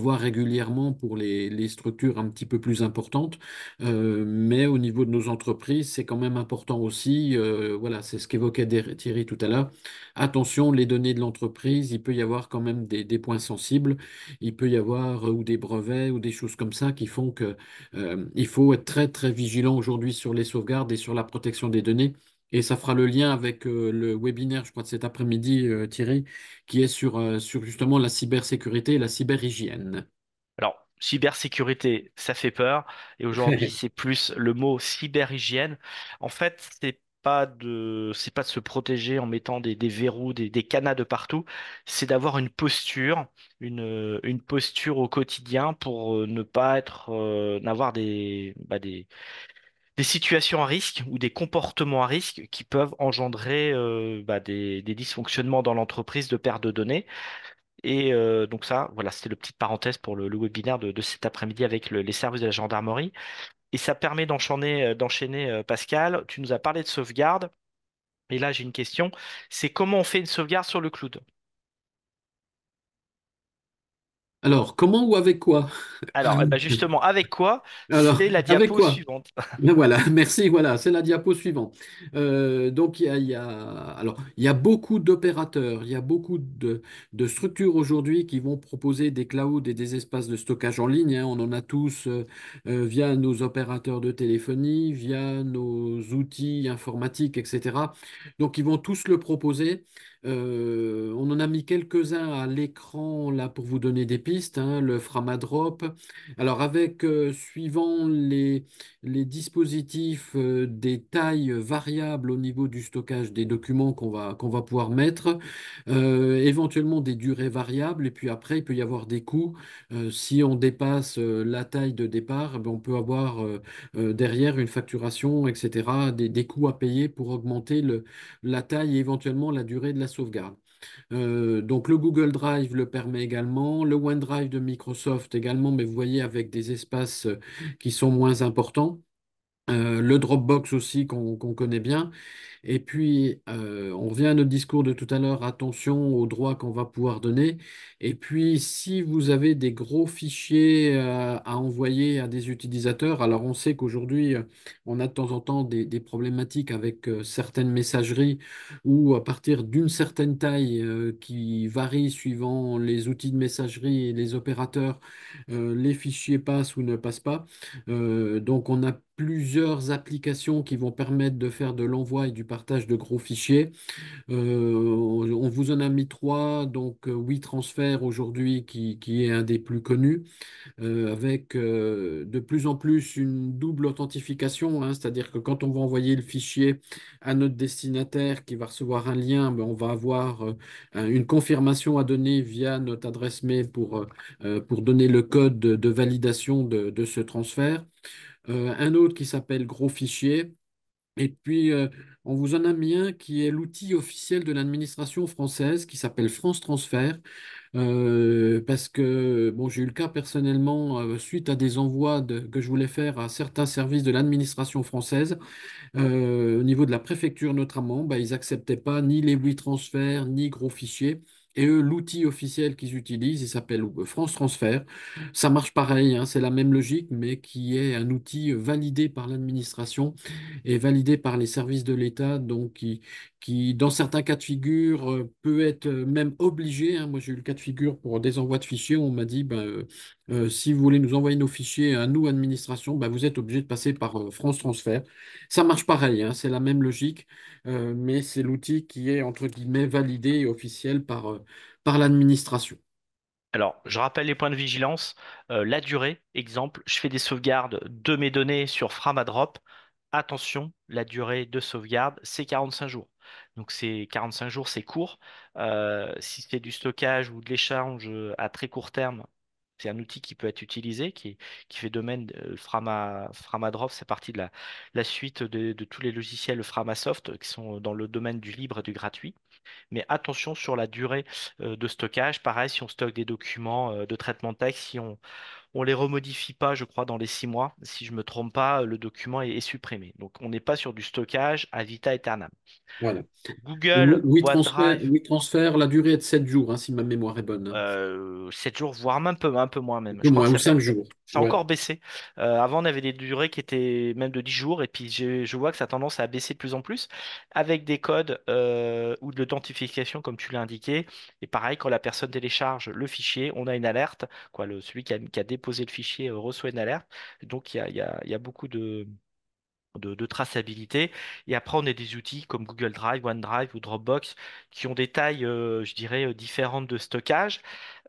S2: voit régulièrement pour les structures un petit peu plus importantes, mais au niveau de nos entreprises, c'est quand même important aussi. Voilà, c'est ce qu'évoquait Thierry tout à l'heure. Attention, les données de l'entreprise, il peut y avoir quand même des points sensibles. Il peut y avoir ou des brevets ou des choses comme ça qui font que il faut être très très vigilant aujourd'hui sur les sauvegardes et sur la protection des données. Et ça fera le lien avec le webinaire, je crois, de cet après-midi, Thierry, qui est sur justement la cybersécurité et la cyberhygiène.
S1: Alors, cybersécurité, ça fait peur. Et aujourd'hui, c'est plus le mot cyberhygiène. En fait, c'est pas de se protéger en mettant des verrous, des cadenas de partout. C'est d'avoir une posture au quotidien pour ne pas n'avoir des situations à risque ou des comportements à risque qui peuvent engendrer des dysfonctionnements dans l'entreprise de perte de données. Et donc ça, voilà, c'était le petite parenthèse pour le webinaire de cet après-midi avec les services de la gendarmerie. Et ça permet d'enchaîner, Pascal. Tu nous as parlé de sauvegarde. Et là, j'ai une question. C'est comment on fait une sauvegarde sur le cloud?
S2: Alors, comment ou avec quoi?
S1: Alors, eh ben justement, avec quoi?
S2: Alors,
S1: C'est la
S2: avec
S1: diapo
S2: quoi?
S1: suivante.
S2: Ben voilà, merci, voilà, c'est la diapo suivante. Donc, alors, il y a beaucoup d'opérateurs, il y a beaucoup de structures aujourd'hui qui vont proposer des clouds et des espaces de stockage en ligne, hein. On en a tous via nos opérateurs de téléphonie, via nos outils informatiques, etc. Donc, ils vont tous le proposer. On en a mis quelques-uns à l'écran là pour vous donner des pistes, hein, le Framadrop. Alors, avec, suivant les dispositifs, des tailles variables au niveau du stockage des documents qu'on va pouvoir mettre, éventuellement des durées variables, et puis après, il peut y avoir des coûts. Si on dépasse la taille de départ, ben, on peut avoir derrière une facturation, etc., des coûts à payer pour augmenter la taille et éventuellement la durée de la sauvegarde. Donc le Google Drive le permet également, le OneDrive de Microsoft également, mais vous voyez avec des espaces qui sont moins importants. Le Dropbox aussi qu'on connaît bien. Et puis, on revient à notre discours de tout à l'heure, attention aux droits qu'on va pouvoir donner. Et puis, si vous avez des gros fichiers à envoyer à des utilisateurs, alors on sait qu'aujourd'hui, on a de temps en temps des problématiques avec certaines messageries où à partir d'une certaine taille qui varie suivant les outils de messagerie et les opérateurs, les fichiers passent ou ne passent pas. Donc, on a plusieurs applications qui vont permettre de faire de l'envoi et du partage de gros fichiers. On vous en a mis trois, donc WeTransfer aujourd'hui qui est un des plus connus, avec de plus en plus une double authentification, hein, c'est-à-dire que quand on va envoyer le fichier à notre destinataire qui va recevoir un lien, ben, on va avoir une confirmation à donner via notre adresse mail pour donner le code de validation de ce transfert. Un autre qui s'appelle Gros Fichier. Et puis, on vous en a mis un qui est l'outil officiel de l'administration française qui s'appelle France Transfert. Parce que bon, j'ai eu le cas personnellement suite à des envois que je voulais faire à certains services de l'administration française. Au niveau de la préfecture notamment, bah, ils n'acceptaient pas ni les WeTransfer, ni gros fichiers. Et eux, l'outil officiel qu'ils utilisent, il s'appelle France Transfert. Ça marche pareil, hein, c'est la même logique, mais qui est un outil validé par l'administration et validé par les services de l'État, donc qui, dans certains cas de figure, peut être même obligé, hein. Moi, j'ai eu le cas de figure pour des envois de fichiers, on m'a dit, ben, si vous voulez nous envoyer nos fichiers à nous, administration, ben, vous êtes obligé de passer par France Transfert. Ça marche pareil, hein, c'est la même logique, mais c'est l'outil qui est, entre guillemets, validé et officiel par l'administration.
S1: Alors, je rappelle les points de vigilance. La durée, exemple, je fais des sauvegardes de mes données sur Framadrop. Attention, la durée de sauvegarde, c'est 45 jours. Donc, c'est 45 jours, c'est court. Si c'est du stockage ou de l'échange à très court terme, c'est un outil qui peut être utilisé, qui fait domaine Framadrop, c'est partie de la suite de tous les logiciels Framasoft qui sont dans le domaine du libre et du gratuit. Mais attention sur la durée de stockage. Pareil, si on stocke des documents de traitement de texte, si on les remodifie pas, je crois, dans les 6 mois, si je me trompe pas, le document est supprimé. Donc on n'est pas sur du stockage à vita aeternam.
S2: Voilà.
S1: Google OneDrive,
S2: WeTransfer, la durée est de 7 jours, hein, si ma mémoire est bonne, hein.
S1: 7 jours, voire un peu moins
S2: Un
S1: même.
S2: peu
S1: Je crois que
S2: moins, ou 5 jours.
S1: ça a
S2: Ouais,
S1: encore baissé. Avant, on avait des durées qui étaient même de 10 jours, et puis je vois que ça a tendance à baisser de plus en plus, avec des codes ou de l'authentification, comme tu l'as indiqué. Et pareil, quand la personne télécharge le fichier, on a une alerte. Quoi, celui qui a déposé le fichier reçoit une alerte. Donc, il y a beaucoup de traçabilité. Et après, on a des outils comme Google Drive, OneDrive ou Dropbox qui ont des tailles, je dirais, différentes de stockage.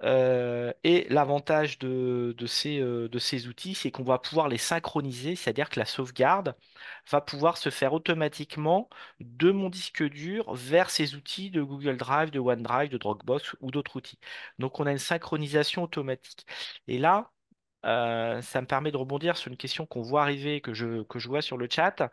S1: Et l'avantage de ces outils, c'est qu'on va pouvoir les synchroniser, c'est-à-dire que la sauvegarde va pouvoir se faire automatiquement de mon disque dur vers ces outils de Google Drive, de OneDrive, de Dropbox ou d'autres outils. Donc, on a une synchronisation automatique. Et là, ça me permet de rebondir sur une question qu'on voit arriver, que je vois sur le chat.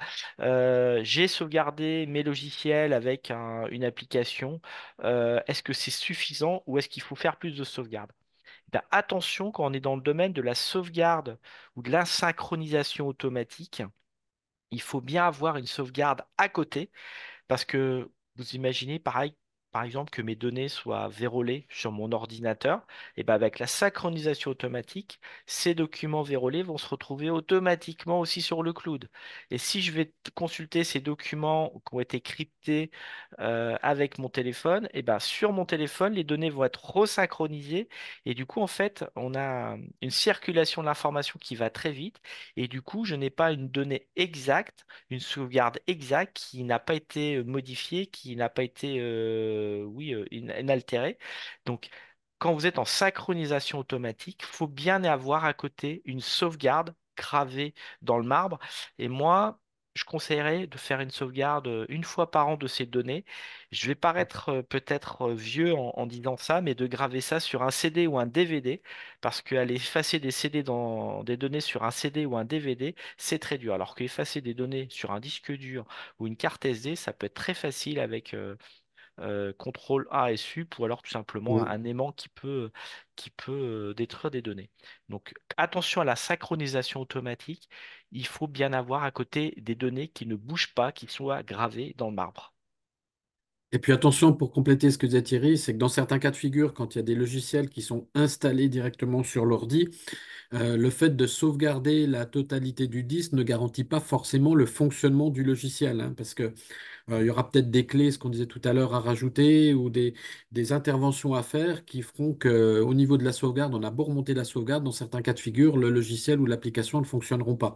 S1: J'ai sauvegardé mes logiciels avec une application. Est-ce que c'est suffisant ou est-ce qu'il faut faire plus de sauvegarde? Ben, attention, quand on est dans le domaine de la sauvegarde ou de la synchronisation automatique, il faut bien avoir une sauvegarde à côté parce que vous imaginez, pareil, par exemple, que mes données soient vérolées sur mon ordinateur, et ben avec la synchronisation automatique, ces documents vérolés vont se retrouver automatiquement aussi sur le cloud. Et si je vais consulter ces documents qui ont été cryptés avec mon téléphone, et ben sur mon téléphone, les données vont être resynchronisées. Et du coup, en fait, on a une circulation de l'information qui va très vite. Et du coup, je n'ai pas une donnée exacte, une sauvegarde exacte qui n'a pas été modifiée, qui n'a pas été, oui, inaltérée. Donc, quand vous êtes en synchronisation automatique, il faut bien avoir à côté une sauvegarde gravée dans le marbre. Et moi, je conseillerais de faire une sauvegarde une fois par an de ces données. Je vais paraître peut-être vieux en disant ça, mais de graver ça sur un CD ou un DVD, parce qu'aller effacer des CD des données sur un CD ou un DVD, c'est très dur. Alors qu'effacer des données sur un disque dur ou une carte SD, ça peut être très facile avec CTRL A et SUP ou alors tout simplement
S2: ouais.
S1: un aimant qui peut détruire des données. Donc attention à la synchronisation automatique. Il faut bien avoir à côté des données qui ne bougent pas, qui soient gravées dans le marbre.
S2: Et puis attention, pour compléter ce que disait Thierry, c'est que dans certains cas de figure, quand il y a des logiciels qui sont installés directement sur l'ordi, le fait de sauvegarder la totalité du disque ne garantit pas forcément le fonctionnement du logiciel, hein, parce que il y aura peut-être des clés, ce qu'on disait tout à l'heure, à rajouter ou des interventions à faire qui feront qu'au niveau de la sauvegarde, on a beau remonter la sauvegarde, dans certains cas de figure, le logiciel ou l'application ne fonctionneront pas.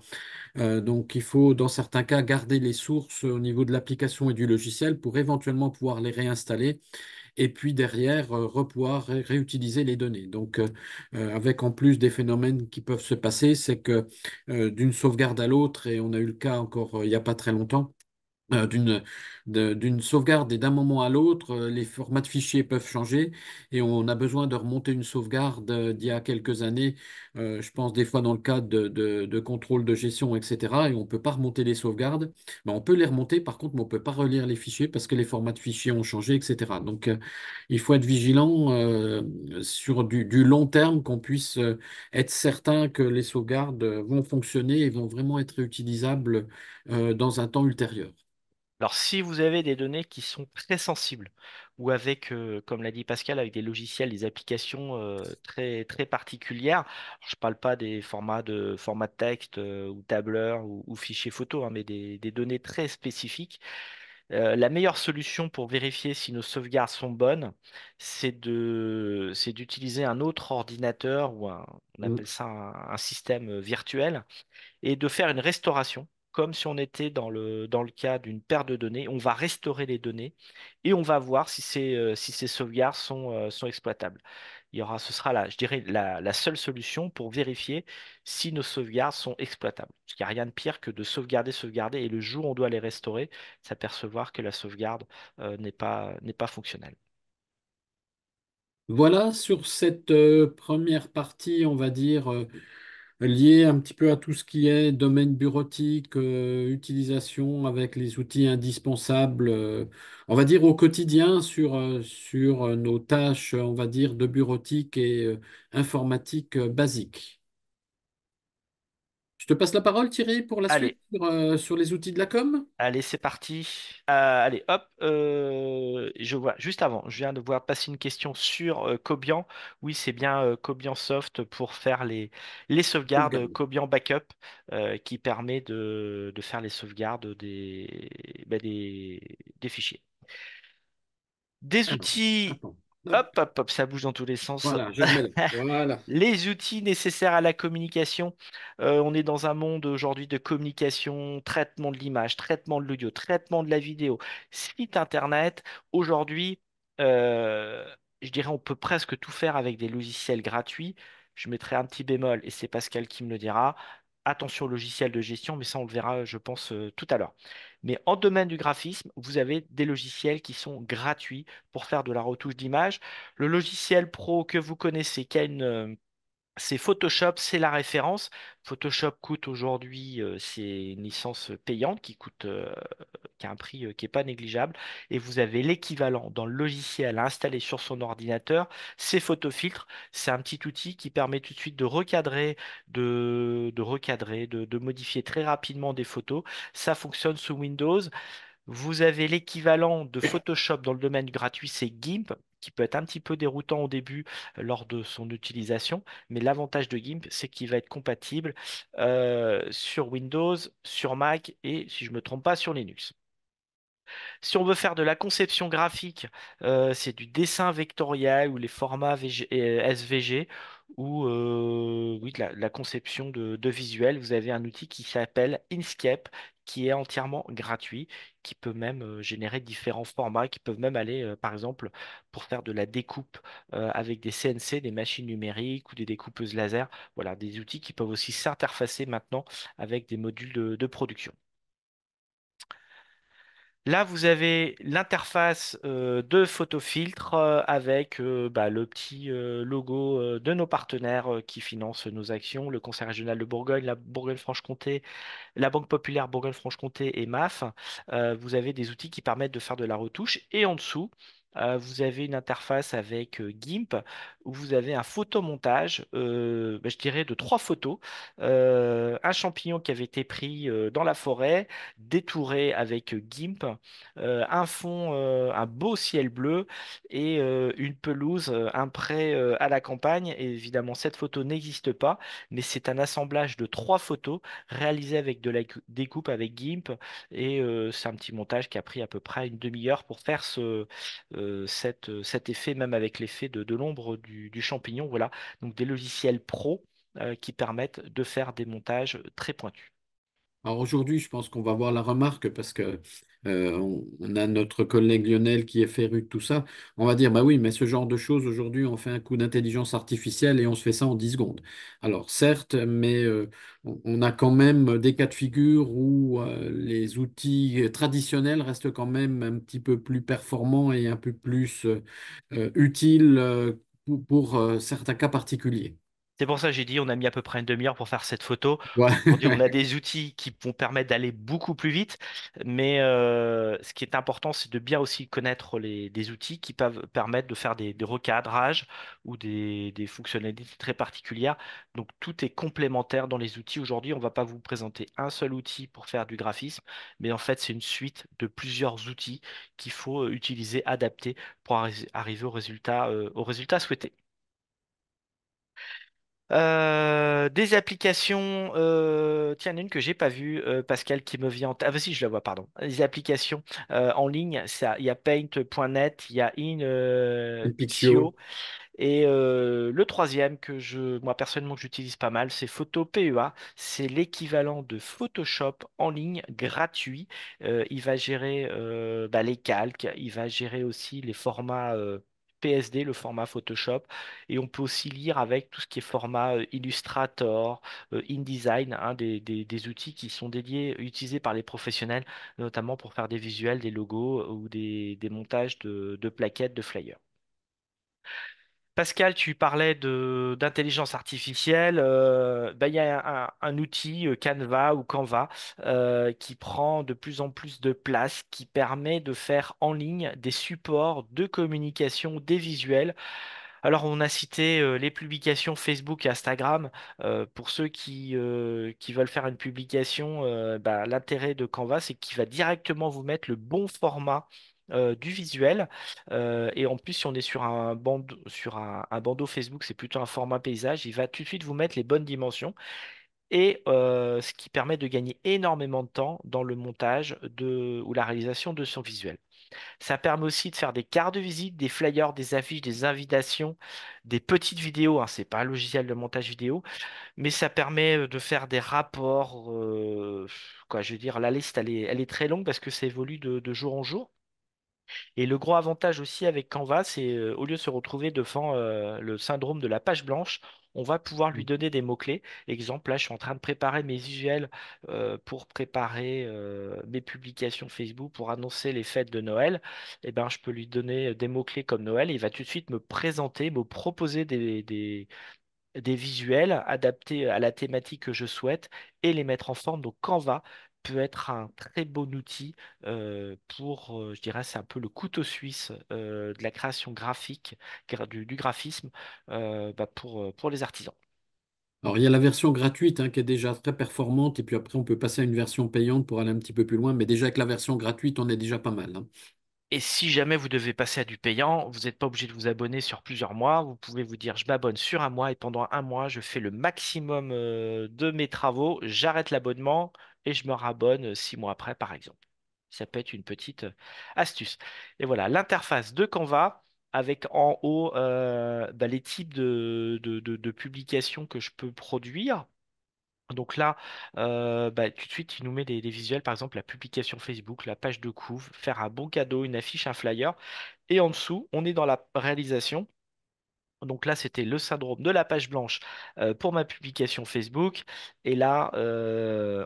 S2: Donc il faut, dans certains cas, garder les sources au niveau de l'application et du logiciel pour éventuellement pouvoir les réinstaller et puis derrière, pouvoir réutiliser les données. Donc avec en plus des phénomènes qui peuvent se passer, c'est que d'une sauvegarde à l'autre, et on a eu le cas encore il n'y a pas très longtemps, d'une sauvegarde et d'un moment à l'autre, les formats de fichiers peuvent changer et on a besoin de remonter une sauvegarde d'il y a quelques années, je pense des fois dans le cadre de contrôle de gestion, etc. Et on ne peut pas remonter les sauvegardes. Ben, on peut les remonter, par contre, mais on ne peut pas relire les fichiers parce que les formats de fichiers ont changé, etc. Donc il faut être vigilant sur du long terme, qu'on puisse être certain que les sauvegardes vont fonctionner et vont vraiment être réutilisables dans un temps ultérieur.
S1: Alors, si vous avez des données qui sont très sensibles, ou avec, comme l'a dit Pascal, avec des logiciels, des applications très, très particulières, alors, je ne parle pas des formats de texte ou tableur ou fichiers photo, hein, mais des données très spécifiques, la meilleure solution pour vérifier si nos sauvegardes sont bonnes, c'est d'utiliser un autre ordinateur on appelle ça un système virtuel, et de faire une restauration. comme si on était dans le cas d'une paire de données. On va restaurer les données et on va voir si ces sauvegardes sont exploitables. Ce sera là, je dirais, la seule solution pour vérifier si nos sauvegardes sont exploitables. Parce qu'il n'y a rien de pire que de sauvegarder, et le jour où on doit les restaurer, s'apercevoir que la sauvegarde n'est pas fonctionnelle.
S2: Voilà sur cette première partie, on va dire, liée un petit peu à tout ce qui est domaine bureautique, utilisation avec les outils indispensables, on va dire au quotidien sur nos tâches, on va dire, de bureautique et informatique basique. Je te passe la parole, Thierry, pour la
S1: Allez,
S2: suite sur les outils de la com.
S1: allez, c'est parti. Allez, hop. Je vois, juste avant, je viens de voir passer une question sur Cobian. Oui, c'est bien Cobian Soft pour faire les sauvegardes,
S2: Sauvegarde.
S1: Cobian Backup, qui permet de faire les sauvegardes des fichiers. Des
S2: Alors,
S1: outils.
S2: attends.
S1: Hop,
S2: Hop.
S1: hop, hop, ça bouge dans tous les sens.
S2: Voilà, je le mets là. Voilà.
S1: Les outils nécessaires à la communication. On est dans un monde aujourd'hui de communication, traitement de l'image, traitement de l'audio, traitement de la vidéo, site internet. Aujourd'hui, euh, je dirais on peut presque tout faire avec des logiciels gratuits. Je mettrai un petit bémol, et c'est Pascal qui me le dira. Attention au logiciel de gestion, mais ça on le verra, je pense, tout à l'heure. Mais en domaine du graphisme, vous avez des logiciels qui sont gratuits pour faire de la retouche d'image. Le logiciel pro que vous connaissez, c'est Photoshop, c'est la référence. Photoshop coûte aujourd'hui, c'est une licence payante qui a un prix qui est pas négligeable. Et vous avez l'équivalent dans le logiciel à installer sur son ordinateur, c'est Photofiltre. C'est un petit outil qui permet tout de suite de modifier très rapidement des photos. Ça fonctionne sous Windows. Vous avez l'équivalent de Photoshop dans le domaine gratuit, c'est GIMP, qui peut être un petit peu déroutant au début lors de son utilisation, mais l'avantage de GIMP, c'est qu'il va être compatible sur Windows, sur Mac et, si je ne me trompe pas, sur Linux. Si on veut faire de la conception graphique, c'est du dessin vectoriel ou les formats SVG ou oui, de la conception de visuels. Vous avez un outil qui s'appelle Inkscape qui est entièrement gratuit, qui peut même générer différents formats, qui peuvent même aller, par exemple, pour faire de la découpe avec des CNC, des machines numériques ou des découpeuses laser. Voilà, des outils qui peuvent aussi s'interfacer maintenant avec des modules de production. Là, vous avez l'interface de photofiltre avec le petit logo de nos partenaires qui financent nos actions, le Conseil régional de Bourgogne, la Bourgogne-Franche-Comté, la Banque populaire Bourgogne-Franche-Comté et MAF. Vous avez des outils qui permettent de faire de la retouche. Et en dessous, vous avez une interface avec GIMP où vous avez un photomontage, je dirais de trois photos. Un champignon qui avait été pris dans la forêt, détouré avec GIMP, un beau ciel bleu et une pelouse, un pré à la campagne. Et évidemment, cette photo n'existe pas, mais c'est un assemblage de trois photos réalisé avec de la découpe avec GIMP et c'est un petit montage qui a pris à peu près une demi-heure pour faire cet effet, même avec l'effet de l'ombre du champignon. Voilà, donc des logiciels pro qui permettent de faire des montages très pointus.
S2: Alors aujourd'hui, je pense qu'on va voir la remarque parce que on a notre collègue Lionel qui est féru de tout ça. On va dire, bah oui, mais ce genre de choses, aujourd'hui, on fait un coup d'intelligence artificielle et on se fait ça en 10 secondes. Alors certes, mais on a quand même des cas de figure où les outils traditionnels restent quand même un petit peu plus performants et un peu plus utiles pour certains cas particuliers.
S1: C'est pour ça que j'ai dit on a mis à peu près une demi-heure pour faire cette photo.
S2: Ouais.
S1: Aujourd'hui, on a des outils qui vont permettre d'aller beaucoup plus vite, mais ce qui est important, c'est de bien aussi connaître des outils qui peuvent permettre de faire des recadrages ou des fonctionnalités très particulières. Donc tout est complémentaire dans les outils. Aujourd'hui, on ne va pas vous présenter un seul outil pour faire du graphisme, mais en fait, c'est une suite de plusieurs outils qu'il faut utiliser, adapter pour arriver au résultat souhaité. Des applications, tiens, il y en a une que j'ai pas vue, Pascal, qui me vient en tête. Ah, bah si, je la vois, pardon. Les applications en ligne, il y a paint.net, il y a
S2: Pixio.
S1: Pixio, Et le troisième moi personnellement, que j'utilise pas mal, c'est Photo PEA. C'est l'équivalent de Photoshop en ligne gratuit. Il va gérer les calques, il va gérer aussi les formats PSD, le format Photoshop. Et on peut aussi lire avec tout ce qui est format Illustrator, InDesign, hein, des outils qui sont dédiés, utilisés par les professionnels, notamment pour faire des visuels, des logos ou des montages de plaquettes, de flyers. Pascal, tu parlais d'intelligence artificielle. Il y a un outil, Canva ou Canva, qui prend de plus en plus de place, qui permet de faire en ligne des supports de communication, des visuels. Alors, on a cité les publications Facebook et Instagram. Pour ceux qui veulent faire une publication, l'intérêt de Canva, c'est qu'il va directement vous mettre le bon format du visuel. Et en plus, si on est sur un bandeau Facebook, c'est plutôt un format paysage. Il va tout de suite vous mettre les bonnes dimensions. Et ce qui permet de gagner énormément de temps dans le montage ou la réalisation de son visuel. Ça permet aussi de faire des cartes de visite, des flyers, des affiches, des invitations, des petites vidéos, hein. C'est pas un logiciel de montage vidéo, mais ça permet de faire des rapports. Quoi, je veux dire, la liste, elle est très longue parce que ça évolue de jour en jour. Et le gros avantage aussi avec Canva, c'est au lieu de se retrouver devant le syndrome de la page blanche, on va pouvoir lui donner des mots-clés. Exemple, là, je suis en train de préparer mes visuels pour préparer mes publications Facebook pour annoncer les fêtes de Noël. Eh ben, je peux lui donner des mots-clés comme Noël et il va tout de suite me présenter, me proposer des visuels adaptés à la thématique que je souhaite et les mettre en forme. Donc Canva peut être un très bon outil je dirais, c'est un peu le couteau suisse de la création graphique, du graphisme pour les artisans.
S2: Alors, il y a la version gratuite hein, qui est déjà très performante, et puis après, on peut passer à une version payante pour aller un petit peu plus loin, mais déjà avec la version gratuite, on est déjà pas mal, hein.
S1: Et si jamais vous devez passer à du payant, vous n'êtes pas obligé de vous abonner sur plusieurs mois. Vous pouvez vous dire, je m'abonne sur un mois et pendant un mois, je fais le maximum de mes travaux, j'arrête l'abonnement et je me rabonne 6 mois après, par exemple. Ça peut être une petite astuce. Et voilà, l'interface de Canva avec en haut les types de publications que je peux produire. Donc là, tout de suite, il nous met des visuels, par exemple la publication Facebook, la page de couve, faire un bon cadeau, une affiche, un flyer. Et en dessous, on est dans la réalisation. Donc là, c'était le syndrome de la page blanche pour ma publication Facebook. Et là,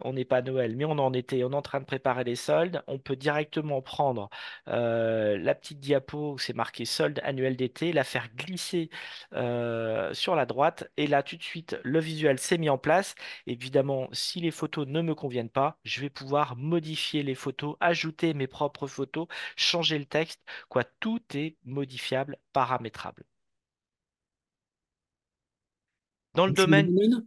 S1: on n'est pas à Noël, mais on en était. On est en train de préparer les soldes. On peut directement prendre la petite diapo où c'est marqué solde annuel d'été, la faire glisser sur la droite. Et là, tout de suite, le visuel s'est mis en place. Évidemment, si les photos ne me conviennent pas, je vais pouvoir modifier les photos, ajouter mes propres photos, changer le texte. Quoi, tout est modifiable, paramétrable. Dans le
S2: On change de
S1: domaine,
S2: domaine?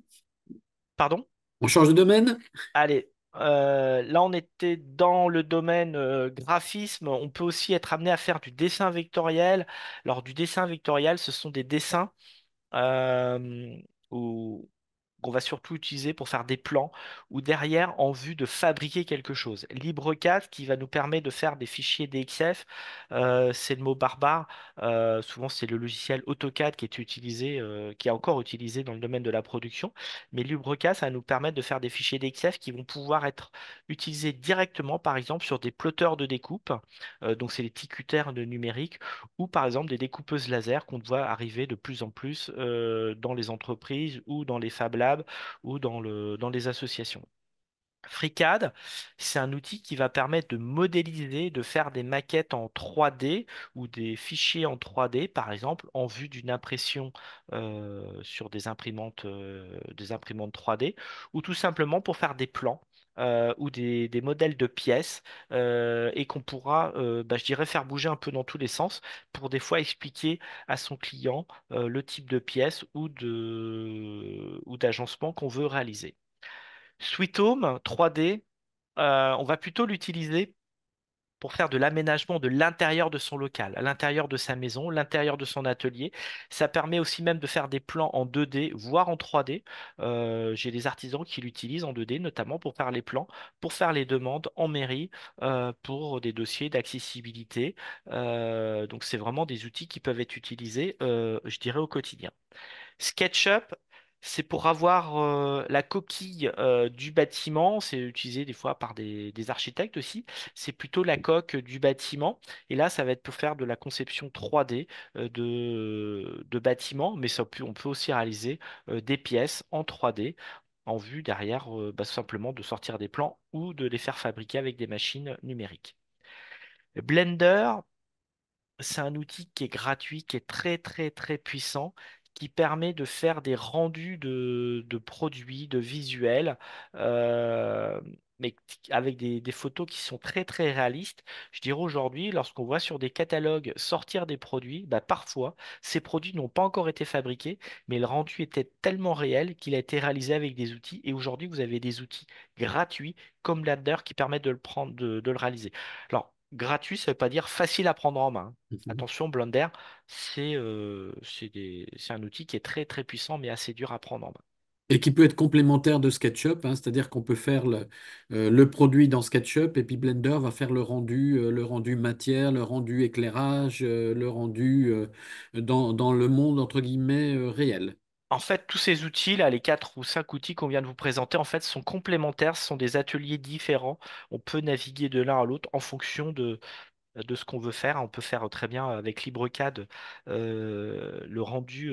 S1: pardon?
S2: On change de domaine?
S1: Allez, là on était dans le domaine graphisme. On peut aussi être amené à faire du dessin vectoriel. Alors du dessin vectoriel, ce sont des dessins euh, où qu'on va surtout utiliser pour faire des plans ou derrière en vue de fabriquer quelque chose. LibreCAD qui va nous permettre de faire des fichiers DXF, c'est le mot barbare. Souvent c'est le logiciel AutoCAD qui est utilisé, qui est encore utilisé dans le domaine de la production. Mais LibreCAD, ça va nous permettre de faire des fichiers DXF qui vont pouvoir être utilisés directement, par exemple, sur des plotteurs de découpe. Donc c'est les petits cutters de numérique ou par exemple des découpeuses laser qu'on voit arriver de plus en plus dans les entreprises ou dans les Fab Labs ou dans les associations. FreeCAD, c'est un outil qui va permettre de modéliser, de faire des maquettes en 3D ou des fichiers en 3D, par exemple, en vue d'une impression sur des imprimantes 3D, ou tout simplement pour faire des plans. Ou des modèles de pièces et qu'on pourra, je dirais, faire bouger un peu dans tous les sens pour des fois expliquer à son client le type de pièce ou d'agencement qu'on veut réaliser. Sweet Home 3D, on va plutôt l'utiliser pour faire de l'aménagement de l'intérieur de son local, à l'intérieur de sa maison, l'intérieur de son atelier. Ça permet aussi même de faire des plans en 2D, voire en 3D. J'ai des artisans qui l'utilisent en 2D, notamment pour faire les plans, pour faire les demandes en mairie, pour des dossiers d'accessibilité. Donc c'est vraiment des outils qui peuvent être utilisés, je dirais, au quotidien. SketchUp, c'est pour avoir la coquille du bâtiment. C'est utilisé des fois par des architectes aussi. C'est plutôt la coque du bâtiment. Et là, ça va être pour faire de la conception 3D de bâtiments. Mais on peut aussi réaliser des pièces en 3D en vue derrière, simplement de sortir des plans ou de les faire fabriquer avec des machines numériques. Blender, c'est un outil qui est gratuit, qui est très très très puissant, qui permet de faire des rendus de produits, de visuels, euh, mais avec des photos qui sont très très réalistes. Je dirais aujourd'hui, lorsqu'on voit sur des catalogues sortir des produits, bah, parfois ces produits n'ont pas encore été fabriqués, mais le rendu était tellement réel qu'il a été réalisé avec des outils. Et aujourd'hui, vous avez des outils gratuits comme Blender qui permettent de le prendre, de le réaliser. Alors, gratuit, ça ne veut pas dire facile à prendre en main.
S2: Mhm.
S1: Attention, Blender, c'est un outil qui est très très puissant, mais assez dur à prendre en main.
S2: Et qui peut être complémentaire de SketchUp, hein, c'est-à-dire qu'on peut faire le produit dans SketchUp et puis Blender va faire le rendu matière, le rendu éclairage, le rendu dans le monde entre guillemets réel.
S1: En fait, tous ces outils, là, les 4 ou 5 outils qu'on vient de vous présenter, en fait, sont complémentaires, ce sont des ateliers différents. On peut naviguer de l'un à l'autre en fonction de ce qu'on veut faire. On peut faire très bien avec LibreCAD le rendu,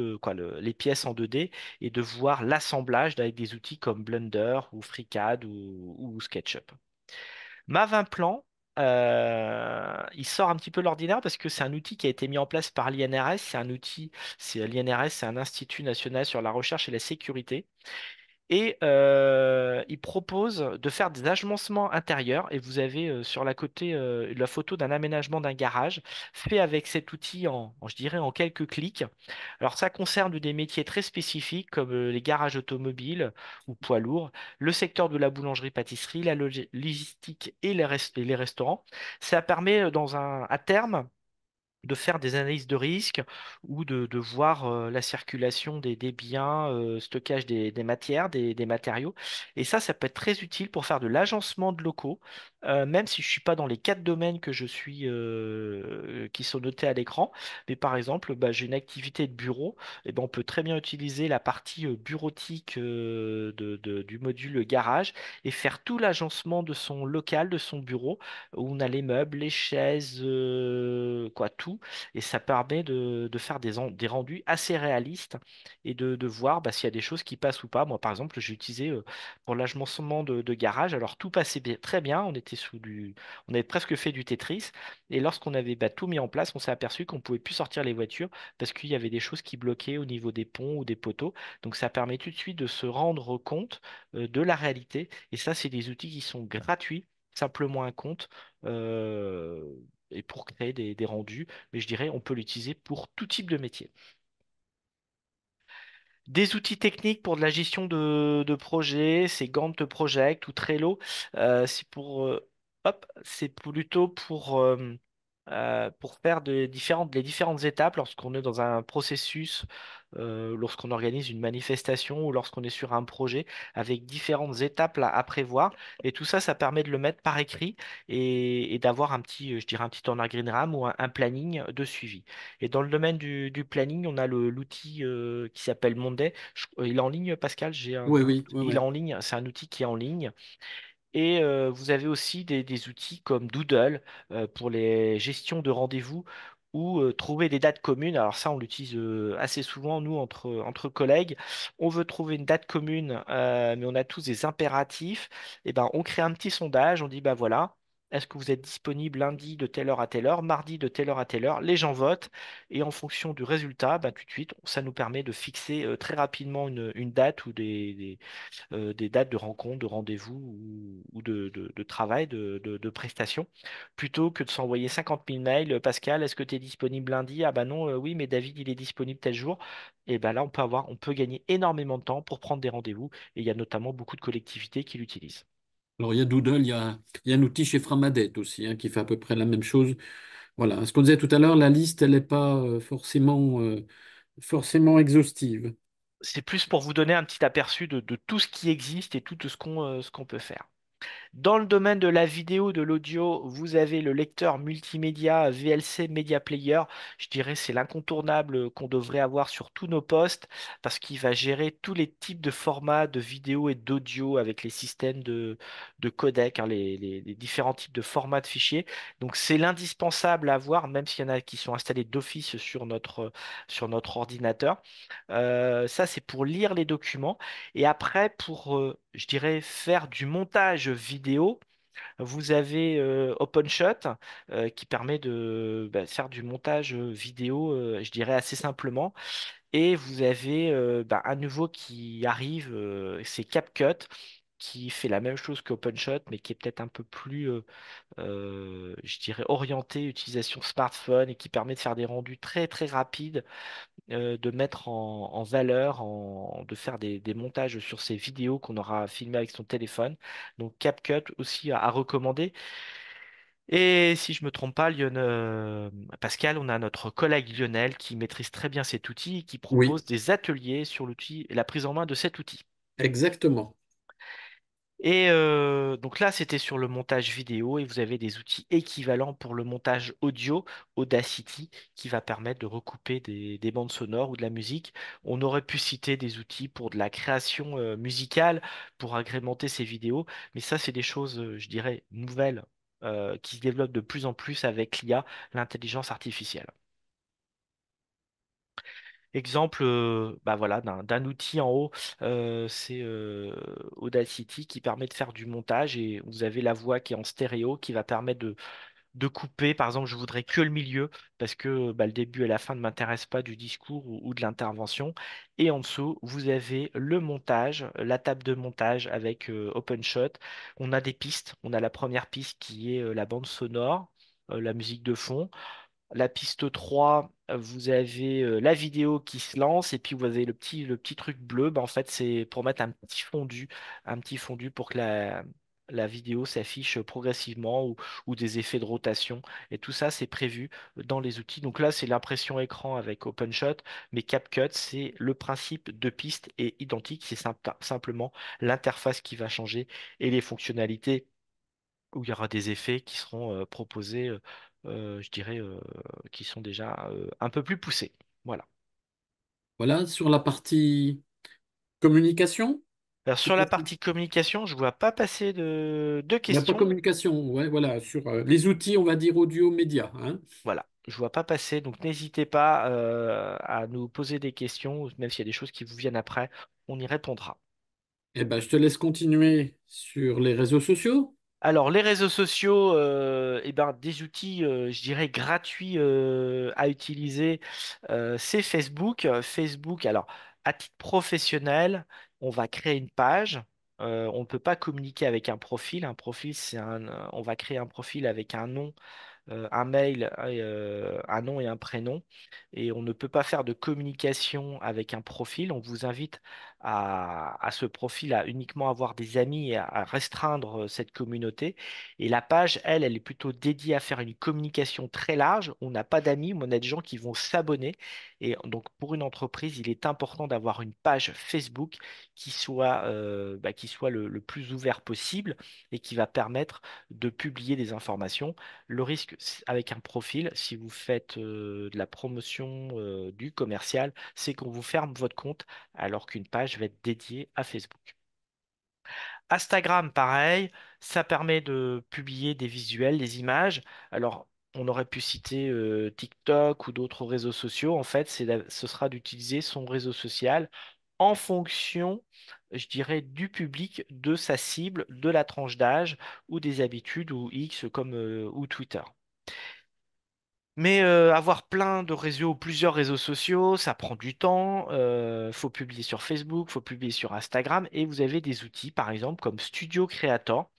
S1: les pièces en 2D et de voir l'assemblage avec des outils comme Blender ou FreeCAD ou SketchUp. Mav Implant, il sort un petit peu de l'ordinaire parce que c'est un outil qui a été mis en place par l'INRS. L'INRS, c'est un institut national sur la recherche et la sécurité. Et il propose de faire des agencements intérieurs. Et vous avez sur la côté la photo d'un aménagement d'un garage fait avec cet outil je dirais, en quelques clics. Alors ça concerne des métiers très spécifiques comme les garages automobiles ou poids lourds, le secteur de la boulangerie-pâtisserie, la logistique et et les restaurants. Ça permet à terme de faire des analyses de risque ou de voir la circulation des biens, stockage des matières, des matériaux. Et ça peut être très utile pour faire de l'agencement de locaux, même si je ne suis pas dans les 4 domaines qui sont notés à l'écran. Mais par exemple, bah, j'ai une activité de bureau, et ben, on peut très bien utiliser la partie bureautique du module garage et faire tout l'agencement de son local, de son bureau, où on a les meubles, les chaises, tout. Et ça permet de faire des rendus assez réalistes et de voir bah, s'il y a des choses qui passent ou pas. Moi, par exemple, j'ai utilisé pour l'agencement de garage. Alors, tout passait très bien. On avait presque fait du Tetris. Et lorsqu'on avait bah, tout mis en place, on s'est aperçu qu'on pouvait plus sortir les voitures parce qu'il y avait des choses qui bloquaient au niveau des ponts ou des poteaux. Donc, ça permet tout de suite de se rendre compte de la réalité. Et ça, c'est des outils qui sont gratuits, simplement un compte. euh, et pour créer des rendus, mais je dirais on peut l'utiliser pour tout type de métier. Des outils techniques pour de la gestion de projets, c'est Gantt Project ou Trello. C'est plutôt pour faire les différentes étapes lorsqu'on est dans un processus, lorsqu'on organise une manifestation ou lorsqu'on est sur un projet avec différentes étapes à prévoir. Et tout ça, ça permet de le mettre par écrit et d'avoir je dirais un petit organigramme ou un planning de suivi. Et dans le domaine du planning, on a l'outil qui s'appelle Monday. Il est en ligne, Pascal, j'ai un
S2: Oui,
S1: doute.
S2: oui, oui,
S1: Il est
S2: oui.
S1: en ligne, c'est un outil qui est en ligne. Et vous avez aussi des outils comme Doodle pour les gestions de rendez-vous ou trouver des dates communes. Alors ça, on l'utilise assez souvent, nous, entre collègues. On veut trouver une date commune, mais on a tous des impératifs. Et ben, on crée un petit sondage, on dit, bah voilà, est-ce que vous êtes disponible lundi de telle heure à telle heure, mardi de telle heure à telle heure? Les gens votent. Et en fonction du résultat, bah, tout de suite, ça nous permet de fixer très rapidement une date ou des dates de rencontre, de rendez-vous ou de travail, de prestations, plutôt que de s'envoyer 50 000 mails. Pascal, est-ce que tu es disponible lundi? Ah bah non, oui, mais David, il est disponible tel jour. Et ben là, on peut gagner énormément de temps pour prendre des rendez-vous. Et il y a notamment beaucoup de collectivités qui l'utilisent.
S2: Alors, il y a Doodle, il y a un outil chez Framadette aussi, hein, qui fait à peu près la même chose. Voilà. Ce qu'on disait tout à l'heure, la liste, elle n'est pas forcément exhaustive.
S1: C'est plus pour vous donner un petit aperçu de tout ce qui existe et tout ce qu'on peut faire. Dans le domaine de la vidéo, de l'audio, vous avez le lecteur multimédia VLC Media Player. Je dirais c'est l'incontournable qu'on devrait avoir sur tous nos postes parce qu'il va gérer tous les types de formats de vidéo et d'audio avec les systèmes de codec, hein, les différents types de formats de fichiers. Donc c'est l'indispensable à avoir, même s'il y en a qui sont installés d'office sur notre ordinateur. Ça, c'est pour lire les documents. Et après, pour, je dirais, faire du montage vidéo, vous avez OpenShot qui permet de faire du montage vidéo, je dirais, assez simplement. Et vous avez un nouveau qui arrive, c'est CapCut, qui fait la même chose qu'OpenShot, mais qui est peut-être un peu plus, je dirais, orienté utilisation smartphone et qui permet de faire des rendus très très rapides, de mettre en valeur, de faire des montages sur ces vidéos qu'on aura filmées avec son téléphone. Donc CapCut aussi à recommander. Et si je me trompe pas, Pascal, on a notre collègue Lionel qui maîtrise très bien cet outil et qui
S2: Oui,
S1: propose des ateliers sur l'outil et la prise en main de cet outil.
S2: exactement.
S1: Et donc là, c'était sur le montage vidéo et vous avez des outils équivalents pour le montage audio, Audacity, qui va permettre de recouper des bandes sonores ou de la musique. On aurait pu citer des outils pour de la création musicale, pour agrémenter ces vidéos, mais ça, c'est des choses, je dirais, nouvelles, qui se développent de plus en plus avec l'IA, l'intelligence artificielle. Exemple, voilà, d'un outil en haut, c'est Audacity qui permet de faire du montage et vous avez la voix qui est en stéréo qui va permettre de couper. Par exemple, je voudrais que le milieu parce que le début et la fin ne m'intéressent pas du discours ou de l'intervention. Et en dessous, vous avez le montage, la table de montage avec OpenShot. On a des pistes. On a la première piste qui est la bande sonore, la musique de fond. La piste 3, vous avez la vidéo qui se lance et puis vous avez le petit truc bleu. En fait, c'est pour mettre un petit fondu pour que la vidéo s'affiche progressivement ou des effets de rotation. Et tout ça, c'est prévu dans les outils. Donc là, c'est l'impression écran avec OpenShot, mais CapCut, c'est le principe de piste est identique. C'est simplement l'interface qui va changer et les fonctionnalités où il y aura des effets qui seront proposés, je dirais, qui sont déjà un peu plus poussés. Voilà.
S2: Voilà, sur la partie communication,
S1: Alors, sur la
S2: peut-être.
S1: partie communication, je vois pas passer de
S2: Il n'y a pas
S1: questions.
S2: communication, ouais, voilà, sur les outils, on va dire audio-média, hein.
S1: Voilà, je vois pas passer. Donc, n'hésitez pas à nous poser des questions, même s'il y a des choses qui vous viennent après, on y répondra.
S2: Eh ben, je te laisse continuer sur les réseaux sociaux.
S1: Alors, les réseaux sociaux, des outils, je dirais, gratuits à utiliser, c'est Facebook. Facebook, alors, à titre professionnel, on va créer une page. On ne peut pas communiquer avec un profil. Un profil, on va créer un profil avec un nom, un mail, un nom et un prénom. Et on ne peut pas faire de communication avec un profil. On vous invite à ce profil à uniquement avoir des amis et à restreindre cette communauté. Et la page, elle est plutôt dédiée à faire une communication très large. On n'a pas d'amis, mais on a des gens qui vont s'abonner. Et donc, pour une entreprise, il est important d'avoir une page Facebook qui soit le plus ouvert possible et qui va permettre de publier des informations. Le risque avec un profil, si vous faites de la promotion du commercial, c'est qu'on vous ferme votre compte alors qu'une page va être dédiée à Facebook. Instagram, pareil, ça permet de publier des visuels, des images. Alors, on aurait pu citer TikTok ou d'autres réseaux sociaux. En fait, ce sera d'utiliser son réseau social en fonction, je dirais, du public, de sa cible, de la tranche d'âge ou des habitudes ou X comme ou Twitter. Mais avoir plein de réseaux, plusieurs réseaux sociaux, ça prend du temps. Faut publier sur Facebook, faut publier sur Instagram, et vous avez des outils, par exemple, comme Studio Creator,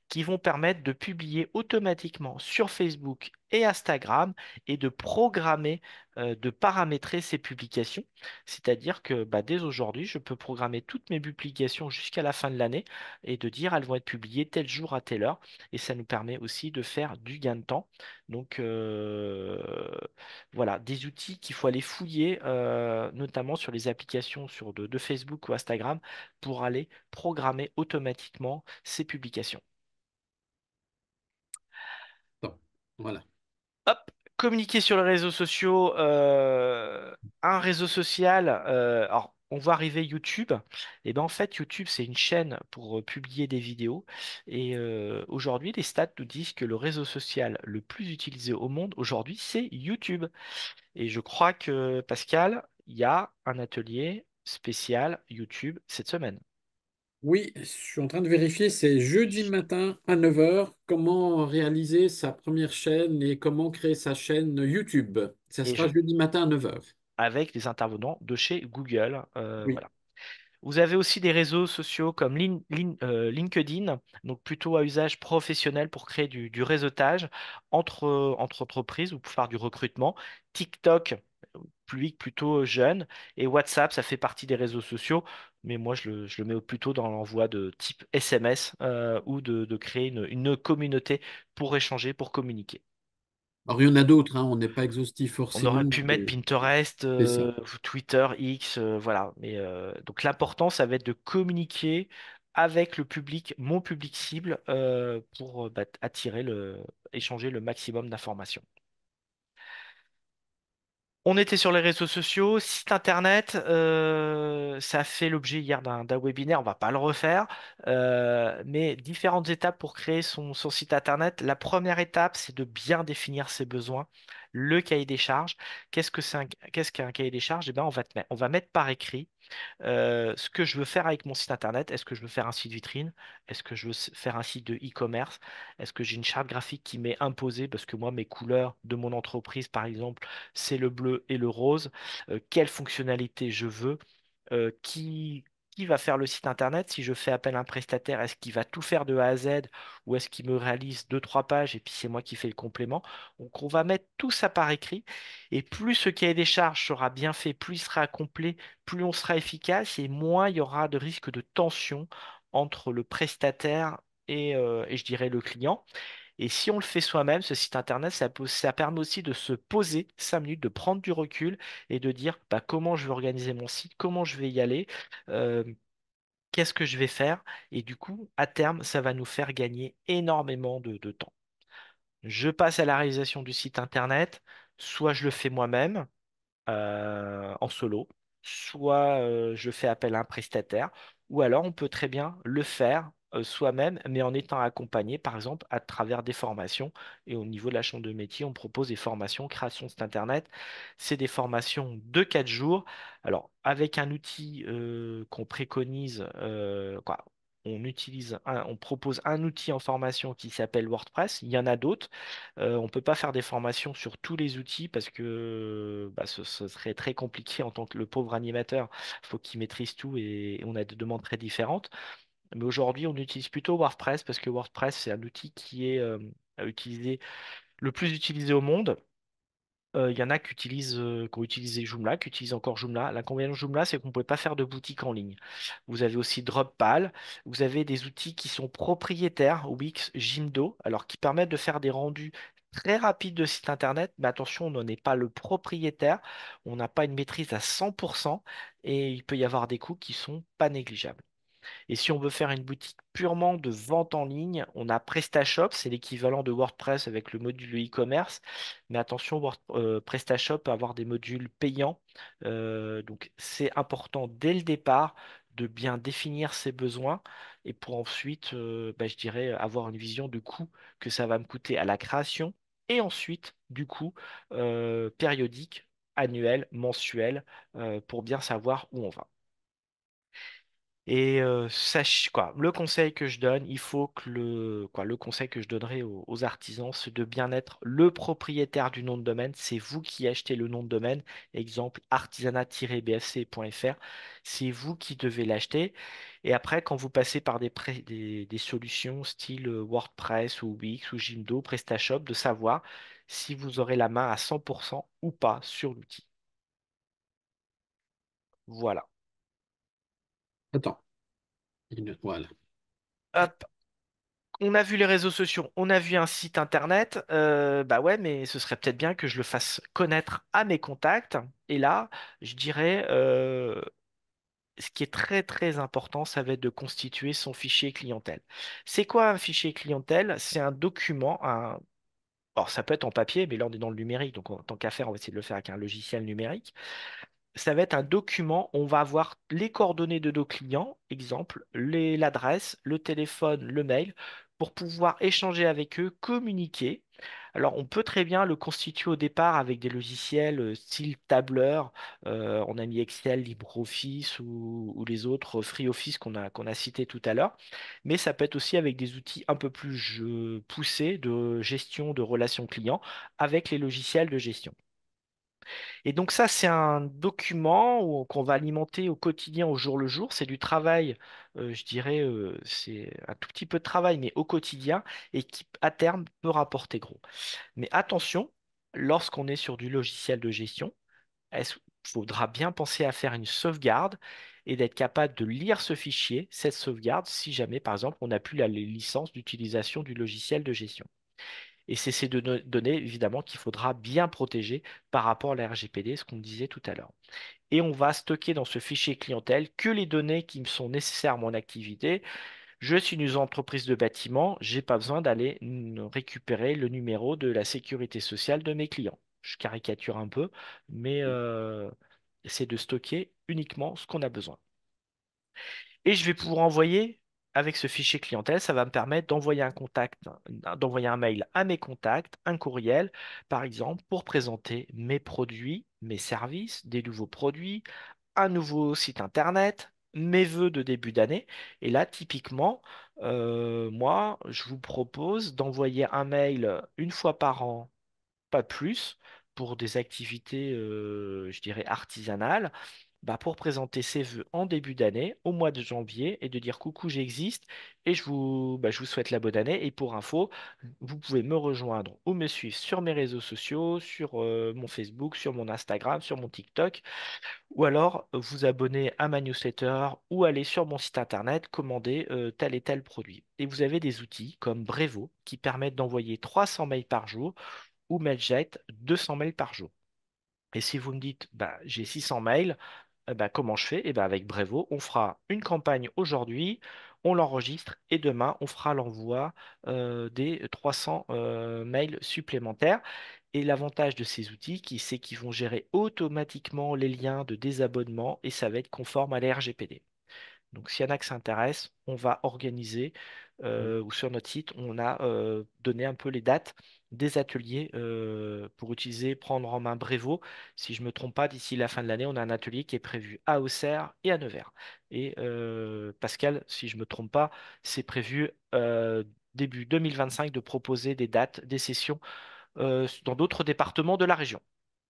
S1: qui vont permettre de publier automatiquement sur Facebook et Instagram et de programmer, de paramétrer ces publications. C'est-à-dire que bah, dès aujourd'hui, je peux programmer toutes mes publications jusqu'à la fin de l'année et de dire elles vont être publiées tel jour à telle heure. Et ça nous permet aussi de faire du gain de temps. Donc voilà, des outils qu'il faut aller fouiller, notamment sur les applications de Facebook ou Instagram, pour aller programmer automatiquement ces publications.
S2: Bon, voilà.
S1: Hop, communiquer sur les réseaux sociaux. Un réseau social, alors on voit arriver YouTube. Et ben en fait, YouTube, c'est une chaîne pour publier des vidéos. Et aujourd'hui, les stats nous disent que le réseau social le plus utilisé au monde aujourd'hui, c'est YouTube. Et je crois que, Pascal, il y a un atelier spécial YouTube cette semaine.
S2: Oui, je suis en train de vérifier, c'est jeudi matin à 9 heures. Comment réaliser sa première chaîne et comment créer sa chaîne YouTube. Ça
S1: Et
S2: sera
S1: je,
S2: jeudi matin à 9 heures.
S1: avec les intervenants de chez Google.
S2: Oui.
S1: Voilà. Vous avez aussi des réseaux sociaux comme LinkedIn, donc plutôt à usage professionnel pour créer du réseautage entre entreprises ou pour faire du recrutement. TikTok, public plutôt jeune. Et WhatsApp, ça fait partie des réseaux sociaux, mais moi je le mets plutôt dans l'envoi de type SMS ou de créer une communauté pour échanger, pour communiquer.
S2: Alors, il y en a d'autres, hein, on n'est pas exhaustif
S1: On aurait
S2: forcément.
S1: pu mettre Pinterest,
S2: C'est ça.
S1: Twitter, X, voilà. Mais donc l'important, ça va être de communiquer avec le public, mon public cible, pour bah, échanger le maximum d'informations. On était sur les réseaux sociaux, site internet, ça a fait l'objet hier d'un webinaire, on va pas le refaire, mais différentes étapes pour créer son site internet. La première étape, c'est de bien définir ses besoins, le cahier des charges. Qu'est-ce qu'un cahier des charges? Eh ben, on va mettre par écrit ce que je veux faire avec mon site internet. Est-ce que je veux faire un site vitrine? Est-ce que je veux faire un site de e-commerce? Est-ce que j'ai une charte graphique qui m'est imposée parce que moi, mes couleurs de mon entreprise, par exemple, c'est le bleu et le rose? Quelle fonctionnalité je veux? Qui va faire le site internet? Si je fais appel à un prestataire, est-ce qu'il va tout faire de A à Z ou est-ce qu'il me réalise deux, trois pages et puis c'est moi qui fais le complément? Donc on va mettre tout ça par écrit et plus ce cahier des charges sera bien fait, plus il sera complet, plus on sera efficace et moins il y aura de risque de tension entre le prestataire et je dirais le client. Et si on le fait soi-même, ce site internet, ça permet aussi de se poser 5 minutes, de prendre du recul et de dire bah, comment je vais organiser mon site, comment je vais y aller, euh, qu'est-ce que je vais faire. Et du coup, à terme, ça va nous faire gagner énormément de temps. Je passe à la réalisation du site internet, soit je le fais moi-même en solo, soit je fais appel à un prestataire, ou alors on peut très bien le faire soi-même, mais en étant accompagné, par exemple, à travers des formations. Et au niveau de la chambre de métier, on propose des formations, création de site internet. C'est des formations de 4 jours. Alors, avec un outil qu'on préconise, quoi. On propose un outil en formation qui s'appelle WordPress. Il y en a d'autres. On ne peut pas faire des formations sur tous les outils parce que bah, ce serait très compliqué en tant que le pauvre animateur. Il faut qu'il maîtrise tout et on a des demandes très différentes. Mais aujourd'hui, on utilise plutôt WordPress parce que WordPress, c'est un outil qui est le plus utilisé au monde. Il y en a qui ont utilisé Joomla, qui utilisent encore Joomla. L'inconvénient de Joomla, c'est qu'on ne peut pas faire de boutique en ligne. Vous avez aussi Drupal. Vous avez des outils qui sont propriétaires, Wix, Jimdo, alors qui permettent de faire des rendus très rapides de site internet. Mais attention, on n'en est pas le propriétaire. On n'a pas une maîtrise à 100% et il peut y avoir des coûts qui sont pas négligeables. Et si on veut faire une boutique purement de vente en ligne, on a PrestaShop, c'est l'équivalent de WordPress avec le module e-commerce. Mais attention, PrestaShop peut avoir des modules payants. Donc c'est important dès le départ de bien définir ses besoins et pour ensuite, bah, je dirais, avoir une vision du coût que ça va me coûter à la création et ensuite du coût périodique, annuel, mensuel, pour bien savoir où on va. Et sache quoi, le conseil que je donne, il faut que le conseil que je donnerai aux artisans, c'est de bien être le propriétaire du nom de domaine. C'est vous qui achetez le nom de domaine. Exemple artisanat-bfc.fr. C'est vous qui devez l'acheter. Et après, quand vous passez par des solutions style WordPress ou Wix ou Jimdo, PrestaShop, de savoir si vous aurez la main à 100% ou pas sur l'outil. Voilà.
S2: Attends, voilà.
S1: Hop. On a vu les réseaux sociaux, on a vu un site internet. Bah ouais, mais ce serait peut-être bien que je le fasse connaître à mes contacts. Et là, je dirais, ce qui est très très important, ça va être de constituer son fichier clientèle. C'est quoi un fichier clientèle? C'est un document, alors ça peut être en papier, mais là on est dans le numérique, donc en tant qu'à faire, on va essayer de le faire avec un logiciel numérique. Ça va être un document, on va avoir les coordonnées de nos clients, exemple, l'adresse, le téléphone, le mail, pour pouvoir échanger avec eux, communiquer. Alors, on peut très bien le constituer au départ avec des logiciels style tableur. On a mis Excel, LibreOffice ou les autres FreeOffice qu'on a cités tout à l'heure. Mais ça peut être aussi avec des outils un peu plus poussés de gestion de relations clients avec les logiciels de gestion. Et donc ça, c'est un document qu'on va alimenter au quotidien, au jour le jour. C'est du travail, je dirais, c'est un tout petit peu de travail, mais au quotidien, et qui, à terme, peut rapporter gros. Mais attention, lorsqu'on est sur du logiciel de gestion, il faudra bien penser à faire une sauvegarde et d'être capable de lire ce fichier, cette sauvegarde, si jamais, par exemple, on n'a plus la licence d'utilisation du logiciel de gestion. Et c'est ces données, évidemment, qu'il faudra bien protéger par rapport à la RGPD, ce qu'on disait tout à l'heure. Et on va stocker dans ce fichier clientèle que les données qui me sont nécessaires à mon activité. Je suis une entreprise de bâtiment, j'ai pas besoin d'aller récupérer le numéro de la sécurité sociale de mes clients. Je caricature un peu, mais c'est de stocker uniquement ce qu'on a besoin. Et je vais pouvoir envoyer avec ce fichier clientèle, ça va me permettre d'envoyer un contact, d'envoyer un mail à mes contacts, un courriel, par exemple, pour présenter mes produits, mes services, des nouveaux produits, un nouveau site internet, mes vœux de début d'année. Et là, typiquement, moi, je vous propose d'envoyer un mail une fois par an, pas plus, pour des activités, je dirais, artisanales, bah, pour présenter ses vœux en début d'année, au mois de janvier, et de dire coucou, j'existe, et je vous souhaite la bonne année. Et pour info, vous pouvez me rejoindre ou me suivre sur mes réseaux sociaux, sur mon Facebook, sur mon Instagram, sur mon TikTok, ou alors vous abonner à ma newsletter ou aller sur mon site internet, commander tel et tel produit. Et vous avez des outils comme Brevo qui permettent d'envoyer 300 mails par jour ou Mailjet 200 mails par jour. Et si vous me dites, bah, j'ai 600 mails, bah, comment je fais? Eh ben, avec Brevo, on fera une campagne aujourd'hui, on l'enregistre et demain, on fera l'envoi des 300 mails supplémentaires. Et l'avantage de ces outils, c'est qu'ils vont gérer automatiquement les liens de désabonnement et ça va être conforme à la RGPD. Donc, s'il y en a qui s'intéressent, on va organiser, ou sur notre site, on a donné un peu les dates des ateliers pour utiliser, prendre en main Brevo. Si je ne me trompe pas, d'ici la fin de l'année, on a un atelier qui est prévu à Auxerre et à Nevers. Et Pascal, si je ne me trompe pas, c'est prévu début 2025 de proposer des dates, des sessions dans d'autres départements de la région.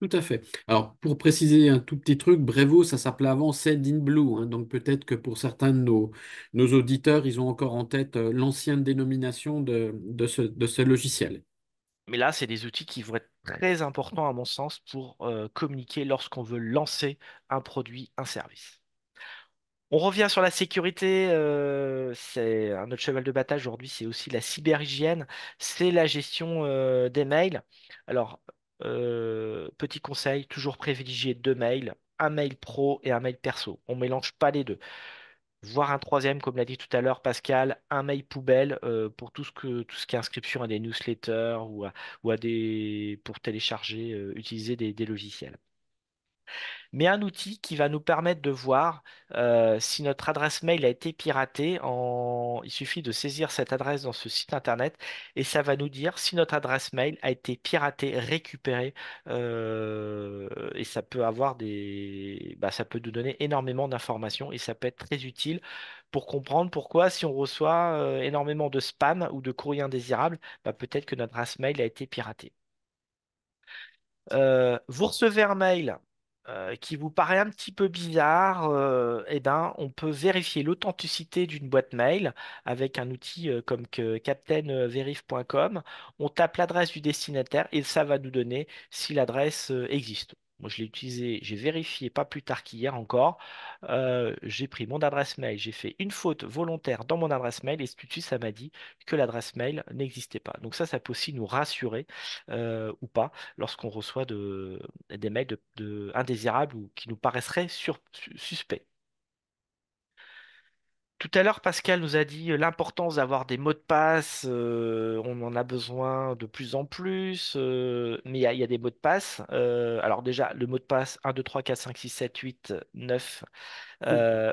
S2: Tout à fait. Alors, pour préciser un tout petit truc, Brevo, ça s'appelait avant Send in Blue, hein. Donc peut-être que pour certains de nos auditeurs, ils ont encore en tête l'ancienne dénomination de ce logiciel.
S1: Mais là, c'est des outils qui vont être très importants à mon sens pour communiquer lorsqu'on veut lancer un produit, un service. On revient sur la sécurité, c'est un autre cheval de bataille aujourd'hui, c'est aussi la cyberhygiène, c'est la gestion des mails. Alors, petit conseil, toujours privilégier deux mails, un mail pro et un mail perso. On mélange pas les deux. Voire un troisième, comme l'a dit tout à l'heure Pascal, un mail poubelle pour tout ce qui est inscription à des newsletters ou à des pour télécharger, utiliser des logiciels. mais un outil qui va nous permettre de voir si notre adresse mail a été piratée. Il suffit de saisir cette adresse dans ce site internet et ça va nous dire si notre adresse mail a été piratée, récupérée, et ça peut avoir ça peut nous donner énormément d'informations et ça peut être très utile pour comprendre pourquoi si on reçoit énormément de spam ou de courriers indésirables, peut-être que notre adresse mail a été piratée. Vous recevez un mail qui vous paraît un petit peu bizarre, eh ben, on peut vérifier l'authenticité d'une boîte mail avec un outil comme que captainverif.com. On tape l'adresse du destinataire et ça va nous donner si l'adresse existe. Moi, je l'ai utilisé, j'ai vérifié pas plus tard qu'hier encore. J'ai pris mon adresse mail, j'ai fait une faute volontaire dans mon adresse mail et tout de suite, ça m'a dit que l'adresse mail n'existait pas. Donc ça peut aussi nous rassurer ou pas lorsqu'on reçoit des mails indésirables ou qui nous paraisseraient suspects. Tout à l'heure, Pascal nous a dit l'importance d'avoir des mots de passe. On en a besoin de plus en plus, mais il y a des mots de passe. Alors déjà, le mot de passe 1, 2, 3, 4, 5, 6, 7, 8, 9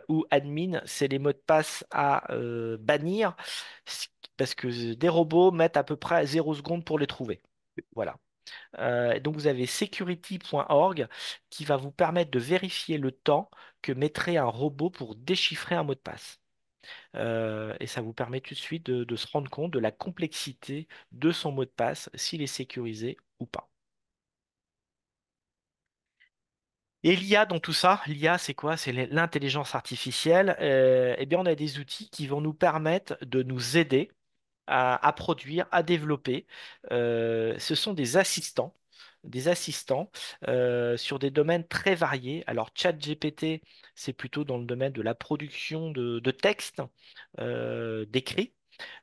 S1: ou admin, c'est les mots de passe à bannir parce que des robots mettent à peu près 0 secondes pour les trouver. Voilà. Donc vous avez security.org qui va vous permettre de vérifier le temps que mettrait un robot pour déchiffrer un mot de passe. Et ça vous permet tout de suite de se rendre compte de la complexité de son mot de passe, s'il est sécurisé ou pas. Et l'IA dans tout ça, l'IA c'est quoi? C'est l'intelligence artificielle. Eh bien, on a des outils qui vont nous permettre de nous aider à produire, à développer. Ce sont des assistants sur des domaines très variés. Alors, ChatGPT, c'est plutôt dans le domaine de la production de textes, d'écrits.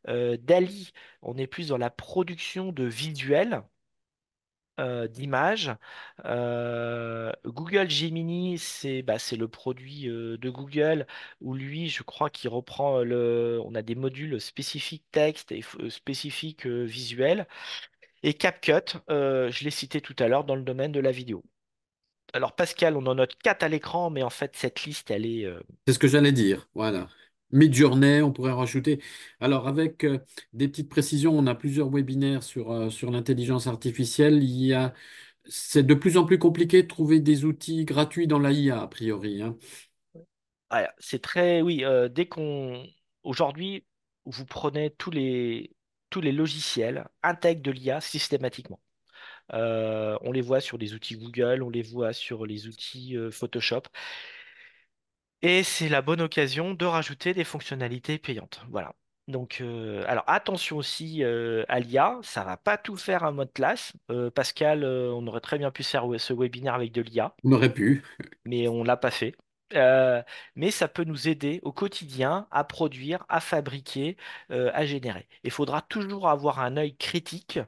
S1: DALL-E, on est plus dans la production de visuels. D'images. Google Gemini, c'est le produit de Google où lui, je crois qu'il reprend on a des modules spécifiques texte et spécifiques visuels. Et CapCut, je l'ai cité tout à l'heure dans le domaine de la vidéo. Alors Pascal, on en note 4 à l'écran, mais en fait cette liste, elle est
S2: C'est ce que j'allais dire. Voilà. Mid-journée, on pourrait rajouter. Alors, avec des petites précisions, on a plusieurs webinaires sur l'intelligence artificielle. C'est de plus en plus compliqué de trouver des outils gratuits dans la IA, a priori, hein.
S1: c'est très, oui, aujourd'hui, vous prenez tous les logiciels, intègrent de l'IA systématiquement. On les voit sur les outils Google, on les voit sur les outils Photoshop. Et c'est la bonne occasion de rajouter des fonctionnalités payantes. Voilà. Donc, alors attention aussi à l'IA, ça va pas tout faire en mode classe. Pascal, on aurait très bien pu faire ce webinaire avec de l'IA,
S2: On aurait pu.
S1: mais on l'a pas fait. Euh, mais ça peut nous aider au quotidien à produire, à fabriquer, à générer. Il faudra toujours avoir un œil critique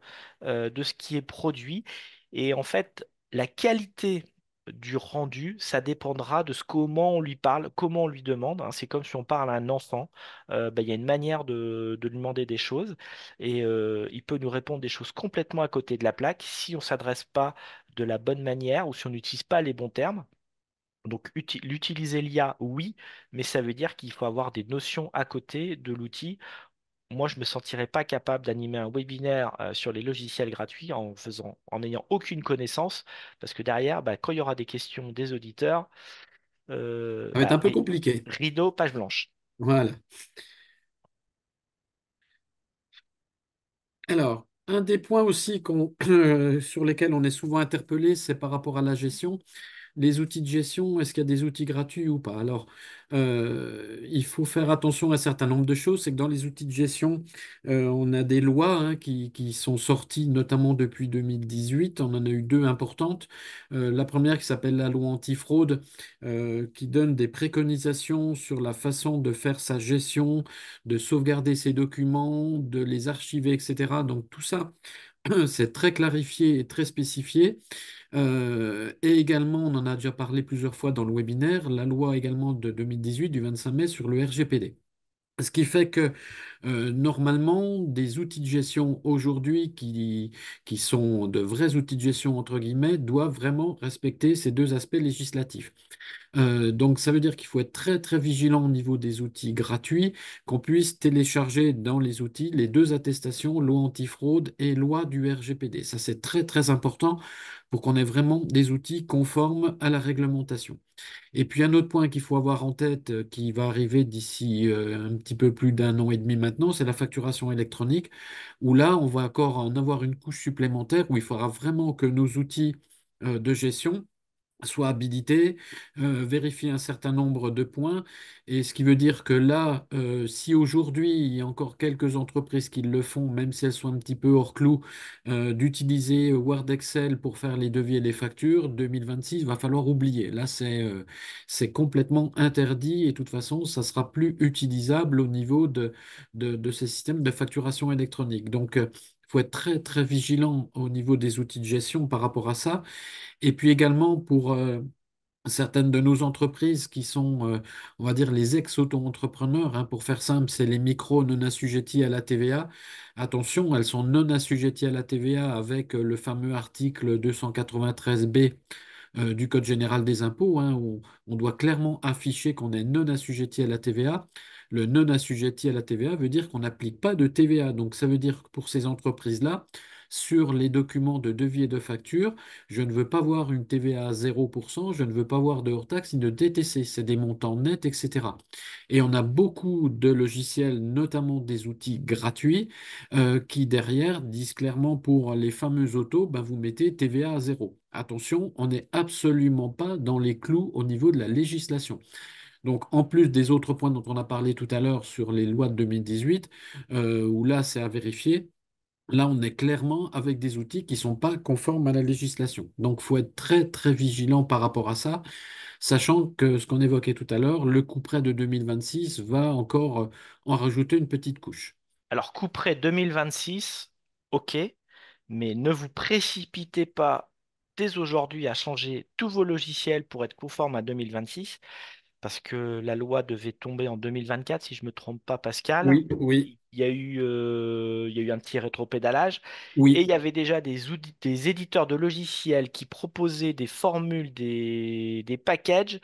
S1: de ce qui est produit. Et en fait, la qualité du rendu, ça dépendra de comment on lui parle, comment on lui demande, hein. C'est comme si on parle à un enfant. Il y a une manière de lui demander des choses et il peut nous répondre des choses complètement à côté de la plaque si on ne s'adresse pas de la bonne manière ou si on n'utilise pas les bons termes. Donc l'utiliser l'IA, oui, mais ça veut dire qu'il faut avoir des notions à côté de l'outil. Moi, je me sentirais pas capable d'animer un webinaire sur les logiciels gratuits en n'ayant aucune connaissance, parce que derrière, quand il y aura des questions des auditeurs,
S2: Ça va être un peu compliqué.
S1: rideau, page blanche.
S2: Voilà. Alors, un des points aussi sur lesquels on est souvent interpellé, c'est par rapport à la gestion. Les outils de gestion, est-ce qu'il y a des outils gratuits ou pas? Alors, il faut faire attention à un certain nombre de choses. C'est que dans les outils de gestion, on a des lois hein, qui sont sorties, notamment depuis 2018. On en a eu deux importantes. La première qui s'appelle la loi antifraude, qui donne des préconisations sur la façon de faire sa gestion, de sauvegarder ses documents, de les archiver, etc. Donc tout ça, c'est très clarifié et très spécifié. Et également, on en a déjà parlé plusieurs fois dans le webinaire, la loi également de 2018, du 25 mai, sur le RGPD. Ce qui fait que Normalement, des outils de gestion aujourd'hui qui sont de vrais outils de gestion, entre guillemets, doivent vraiment respecter ces deux aspects législatifs. Donc, ça veut dire qu'il faut être très, très vigilant au niveau des outils gratuits, qu'on puisse télécharger dans les outils les deux attestations, loi antifraude et loi du RGPD. Ça, c'est très, très important pour qu'on ait vraiment des outils conformes à la réglementation. Et puis un autre point qu'il faut avoir en tête, qui va arriver d'ici un petit peu plus d'un an et demi maintenant, c'est la facturation électronique, où là, on va encore en avoir une couche supplémentaire, où il faudra vraiment que nos outils de gestion soit habilité, vérifier un certain nombre de points. Et ce qui veut dire que là, si aujourd'hui, il y a encore quelques entreprises qui le font, même si elles sont un petit peu hors clou, d'utiliser Word Excel pour faire les devis et les factures, 2026, il va falloir oublier. Là, c'est complètement interdit et de toute façon, ça sera plus utilisable au niveau de ces systèmes de facturation électronique. Donc, il faut être très, très vigilant au niveau des outils de gestion par rapport à ça. Et puis également pour certaines de nos entreprises qui sont, on va dire, les ex-auto-entrepreneurs, hein, pour faire simple, c'est les micros non assujettis à la TVA. Attention, elles sont non assujetties à la TVA avec le fameux article 293B du Code général des impôts, hein, où on doit clairement afficher qu'on est non assujetti à la TVA. Le non assujetti à la TVA veut dire qu'on n'applique pas de TVA. Donc ça veut dire que pour ces entreprises-là, sur les documents de devis et de facture, je ne veux pas voir une TVA à 0%, je ne veux pas voir de hors-taxe ni de DTC, c'est des montants nets, etc. Et on a beaucoup de logiciels, notamment des outils gratuits, qui derrière disent clairement pour les fameux autos, ben, vous mettez TVA à zéro. Attention, on n'est absolument pas dans les clous au niveau de la législation. Donc, en plus des autres points dont on a parlé tout à l'heure sur les lois de 2018, où là, c'est à vérifier, là, on est clairement avec des outils qui ne sont pas conformes à la législation. Donc, il faut être très, très vigilant par rapport à ça, sachant que ce qu'on évoquait tout à l'heure, le couperet de 2026 va encore en rajouter une petite couche.
S1: Alors, couperet 2026, ok, mais ne vous précipitez pas dès aujourd'hui à changer tous vos logiciels pour être conforme à 2026, parce que la loi devait tomber en 2024, si je ne me trompe pas, Pascal.
S2: Oui, oui,
S1: Il y a eu un petit rétropédalage et
S2: oui.
S1: il y avait déjà des éditeurs de logiciels qui proposaient des formules, des packages,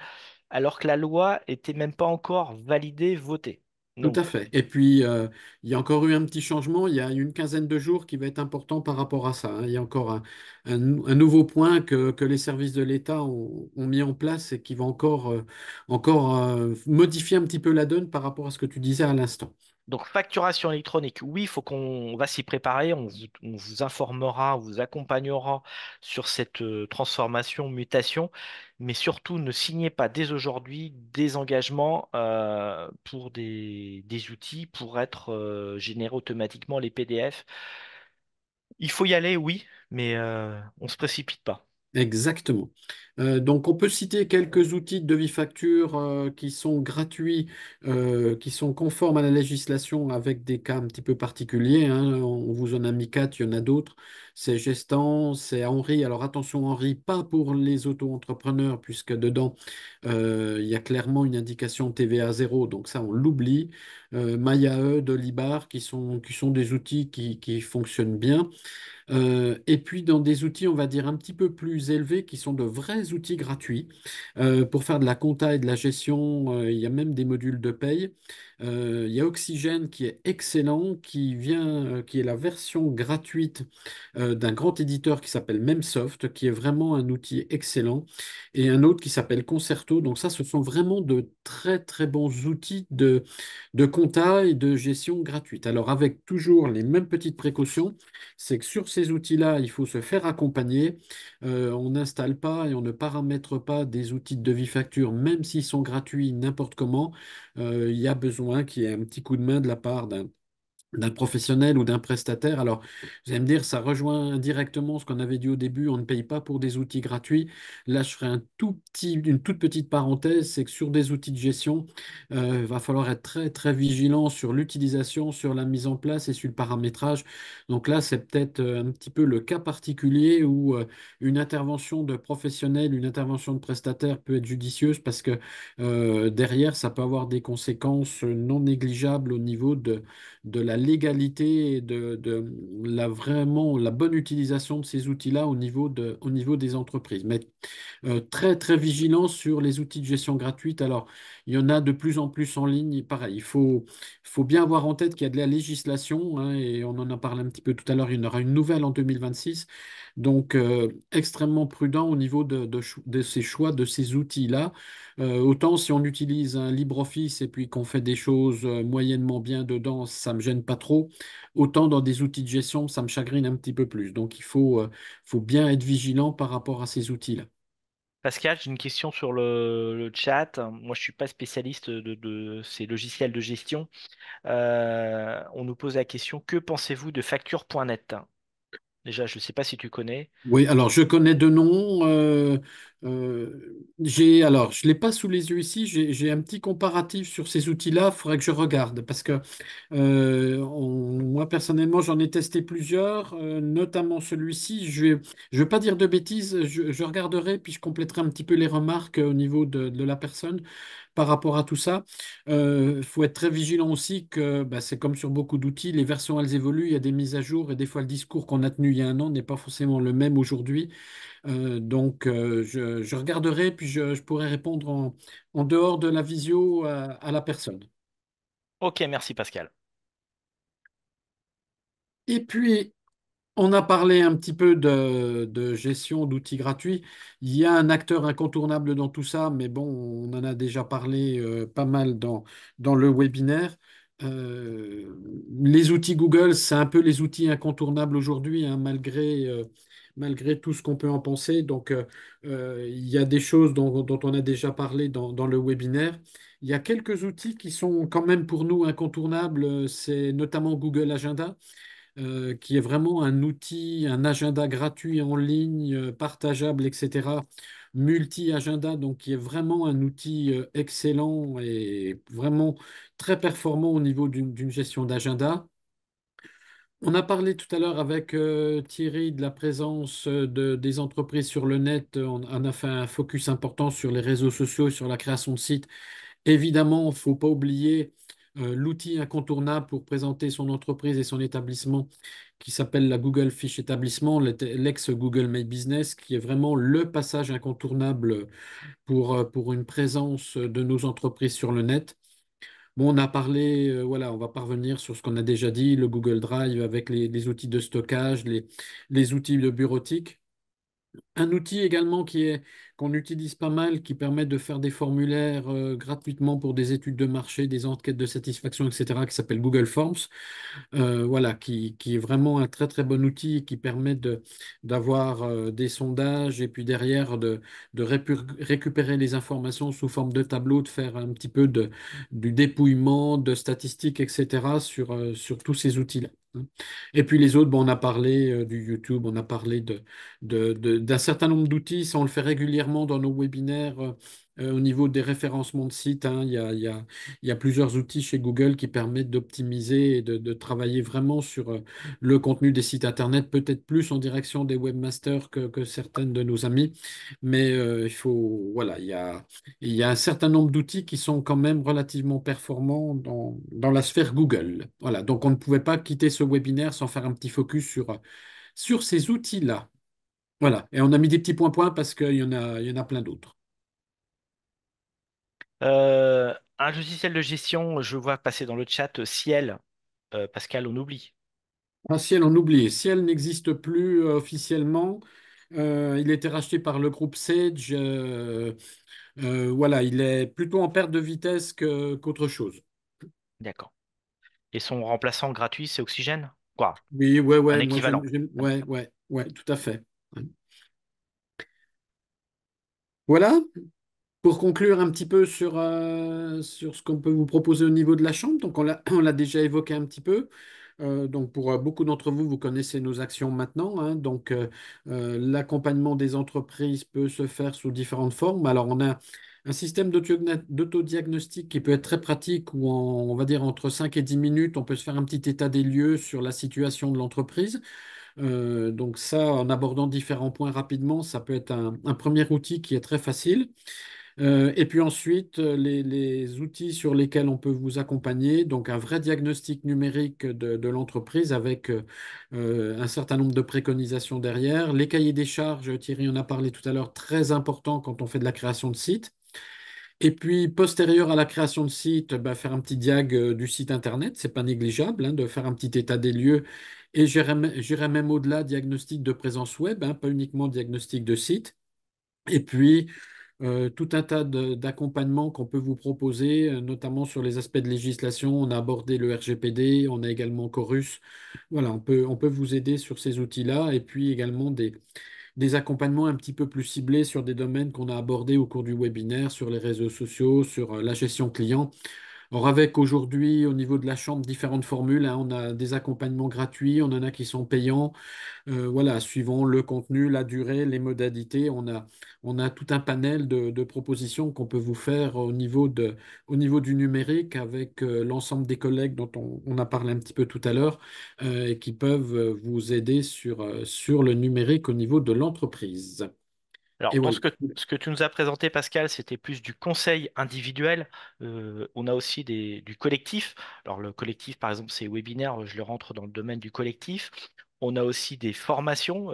S1: alors que la loi était même pas encore validée, votée.
S2: Tout
S1: Donc,
S2: à fait. Et puis, il y a encore eu un petit changement. Il y a une quinzaine de jours qui va être important par rapport à ça, hein. Il y a encore un nouveau point que les services de l'État ont mis en place et qui va encore modifier un petit peu la donne par rapport à ce que tu disais à l'instant.
S1: Donc, facturation électronique, oui, il faut qu'on va s'y préparer. On vous informera, on vous accompagnera sur cette transformation, mutation, mais surtout ne signez pas dès aujourd'hui des engagements pour des outils pour être générés automatiquement les PDF. Il faut y aller, oui, mais on se précipite pas.
S2: Exactement. Donc, on peut citer quelques outils de devis-facture qui sont gratuits, qui sont conformes à la législation avec des cas un petit peu particuliers, hein. On vous en a mis quatre, il y en a d'autres. C'est Gestan, c'est Henri. Alors, attention, Henri, pas pour les auto-entrepreneurs, puisque dedans, il y a clairement une indication TVA zéro. Donc, ça, on l'oublie. Mayae, Dolibar, qui sont des outils qui fonctionnent bien. Et puis dans des outils, on va dire, un petit peu plus élevés, qui sont de vrais outils gratuits. Pour faire de la compta et de la gestion, il y a même des modules de paye. Il y a Oxygène qui est excellent, qui est la version gratuite d'un grand éditeur qui s'appelle Memsoft, qui est vraiment un outil excellent. Et un autre qui s'appelle Concerto. Donc ça, ce sont vraiment de très très bons outils de compta et de gestion gratuite. Alors avec toujours les mêmes petites précautions, c'est que sur ces outils-là, il faut se faire accompagner. On n'installe pas et on ne paramètre pas des outils de devis facture, même s'ils sont gratuits n'importe comment. Il y a besoin qu'il y ait un petit coup de main de la part d'un professionnel ou d'un prestataire. Alors, vous allez me dire, ça rejoint indirectement ce qu'on avait dit au début, on ne paye pas pour des outils gratuits. Là, je ferai une toute petite parenthèse, c'est que sur des outils de gestion, il va falloir être très, très vigilant sur l'utilisation, sur la mise en place et sur le paramétrage. Donc là, c'est peut-être un petit peu le cas particulier où une intervention de professionnel, une intervention de prestataire peut être judicieuse parce que derrière, ça peut avoir des conséquences non négligeables au niveau de la légalité et de vraiment la bonne utilisation de ces outils-là au niveau des entreprises. Mais très, très vigilant sur les outils de gestion gratuite. Alors, il y en a de plus en plus en ligne. Pareil, faut bien avoir en tête qu'il y a de la législation, hein, et on en a parlé un petit peu tout à l'heure. Il y en aura une nouvelle en 2026. Donc, extrêmement prudent au niveau de ces choix, de ces outils-là. Autant si on utilise un LibreOffice et puis qu'on fait des choses moyennement bien dedans, ça me gêne pas trop. Autant dans des outils de gestion, ça me chagrine un petit peu plus. Donc, faut bien être vigilant par rapport à ces outils-là.
S1: Pascal, j'ai une question sur le chat. Moi, je suis pas spécialiste de ces logiciels de gestion. On nous pose la question, que pensez-vous de facture.net? Déjà, je ne sais pas si tu connais.
S2: Oui, alors je connais deux noms. Alors, je ne l'ai pas sous les yeux ici. J'ai un petit comparatif sur ces outils-là. Il faudrait que je regarde parce que moi, personnellement, j'en ai testé plusieurs, notamment celui-ci. Je vais pas dire de bêtises. Je regarderai puis je compléterai un petit peu les remarques au niveau de la personne par rapport à tout ça. Il faut être très vigilant aussi que bah, c'est comme sur beaucoup d'outils, les versions elles évoluent, il y a des mises à jour et des fois le discours qu'on a tenu il y a un an n'est pas forcément le même aujourd'hui. Je regarderai puis je pourrai répondre en dehors de la visio à la personne.
S1: Ok, merci Pascal.
S2: Et puis, on a parlé un petit peu de gestion d'outils gratuits. Il y a un acteur incontournable dans tout ça, mais bon, on en a déjà parlé pas mal dans le webinaire. Les outils Google, c'est un peu les outils incontournables aujourd'hui, hein, malgré tout ce qu'on peut en penser. Donc, il y a des choses dont on a déjà parlé dans le webinaire. Il y a quelques outils qui sont quand même pour nous incontournables, c'est notamment Google Agenda qui est vraiment un outil, un agenda gratuit en ligne, partageable, etc. Multi-agenda, donc qui est vraiment un outil excellent et vraiment très performant au niveau d'une gestion d'agenda. On a parlé tout à l'heure avec Thierry de la présence des entreprises sur le net. On a fait un focus important sur les réseaux sociaux, sur la création de sites. Évidemment, il ne faut pas oublier l'outil incontournable pour présenter son entreprise et son établissement qui s'appelle la Google Fiche Établissement, l'ex-Google My Business, qui est vraiment le passage incontournable pour une présence de nos entreprises sur le net. Bon, on a parlé, voilà, on va parvenir sur ce qu'on a déjà dit, le Google Drive avec les outils de stockage, les outils de bureautique. Un outil également qu'on utilise pas mal, qui permet de faire des formulaires gratuitement pour des études de marché, des enquêtes de satisfaction, etc., qui s'appelle Google Forms. Voilà, qui est vraiment un très très bon outil qui permet d'avoir des sondages et puis derrière récupérer les informations sous forme de tableau, de faire un petit peu du dépouillement, de statistiques, etc. sur tous ces outils-là, hein. Et puis les autres, bon, on a parlé du YouTube, on a parlé d'un certain nombre d'outils, ça on le fait régulièrement dans nos webinaires au niveau des référencements de sites, hein. Il y a plusieurs outils chez Google qui permettent d'optimiser et de travailler vraiment sur le contenu des sites Internet, peut-être plus en direction des webmasters que certaines de nos amis. Mais voilà, il y a un certain nombre d'outils qui sont quand même relativement performants dans la sphère Google. Voilà, donc on ne pouvait pas quitter ce webinaire sans faire un petit focus sur ces outils-là. Voilà, et on a mis des petits points-points parce il y en a plein d'autres.
S1: Un logiciel de gestion, je vois passer dans le chat Ciel. Pascal, on oublie.
S2: Ah, Ciel, on oublie. Ciel n'existe plus officiellement. Il a été racheté par le groupe Sage. Voilà, il est plutôt en perte de vitesse qu'autre chose.
S1: D'accord. Et son remplaçant gratuit, c'est Oxygène? Quoi?
S2: Oui, ouais,
S1: Un
S2: ouais, moi
S1: équivalent. Un
S2: ouais,
S1: équivalent.
S2: ouais, ouais, tout à fait. Voilà, pour conclure un petit peu sur ce qu'on peut vous proposer au niveau de la chambre. Donc, on l'a on l'a déjà évoqué un petit peu. Donc, pour beaucoup d'entre vous, vous connaissez nos actions maintenant, hein. Donc, l'accompagnement des entreprises peut se faire sous différentes formes. Alors, on a un système d'autodiagnostic qui peut être très pratique où, on va dire, entre 5 et 10 minutes, on peut se faire un petit état des lieux sur la situation de l'entreprise. Donc, ça, en abordant différents points rapidement, ça peut être un premier outil qui est très facile. Et puis ensuite, les outils sur lesquels on peut vous accompagner, donc un vrai diagnostic numérique de l'entreprise avec un certain nombre de préconisations derrière. Les cahiers des charges, Thierry en a parlé tout à l'heure, très important quand on fait de la création de site. Et puis, postérieur à la création de site, bah, faire un petit diag du site Internet, c'est pas négligeable, hein, de faire un petit état des lieux. Et j'irais même au-delà, diagnostic de présence web, hein, pas uniquement diagnostic de site. Et puis, tout un tas d'accompagnements qu'on peut vous proposer, notamment sur les aspects de législation. On a abordé le RGPD, on a également Chorus. Voilà, on peut vous aider sur ces outils-là et puis également des accompagnements un petit peu plus ciblés sur des domaines qu'on a abordés au cours du webinaire, sur les réseaux sociaux, sur la gestion client. Alors avec aujourd'hui, au niveau de la chambre, différentes formules, hein. On a des accompagnements gratuits, on en a qui sont payants. Voilà, suivant le contenu, la durée, les modalités, on a tout un panel de propositions qu'on peut vous faire au niveau du numérique avec l'ensemble des collègues dont on a parlé un petit peu tout à l'heure et qui peuvent vous aider sur le numérique au niveau de l'entreprise.
S1: Alors,
S2: Et
S1: dans
S2: voilà.
S1: ce que tu nous as présenté, Pascal, c'était plus du conseil individuel. On a aussi du collectif. Alors, le collectif, par exemple, ces webinaires, je le rentre dans le domaine du collectif. On a aussi des formations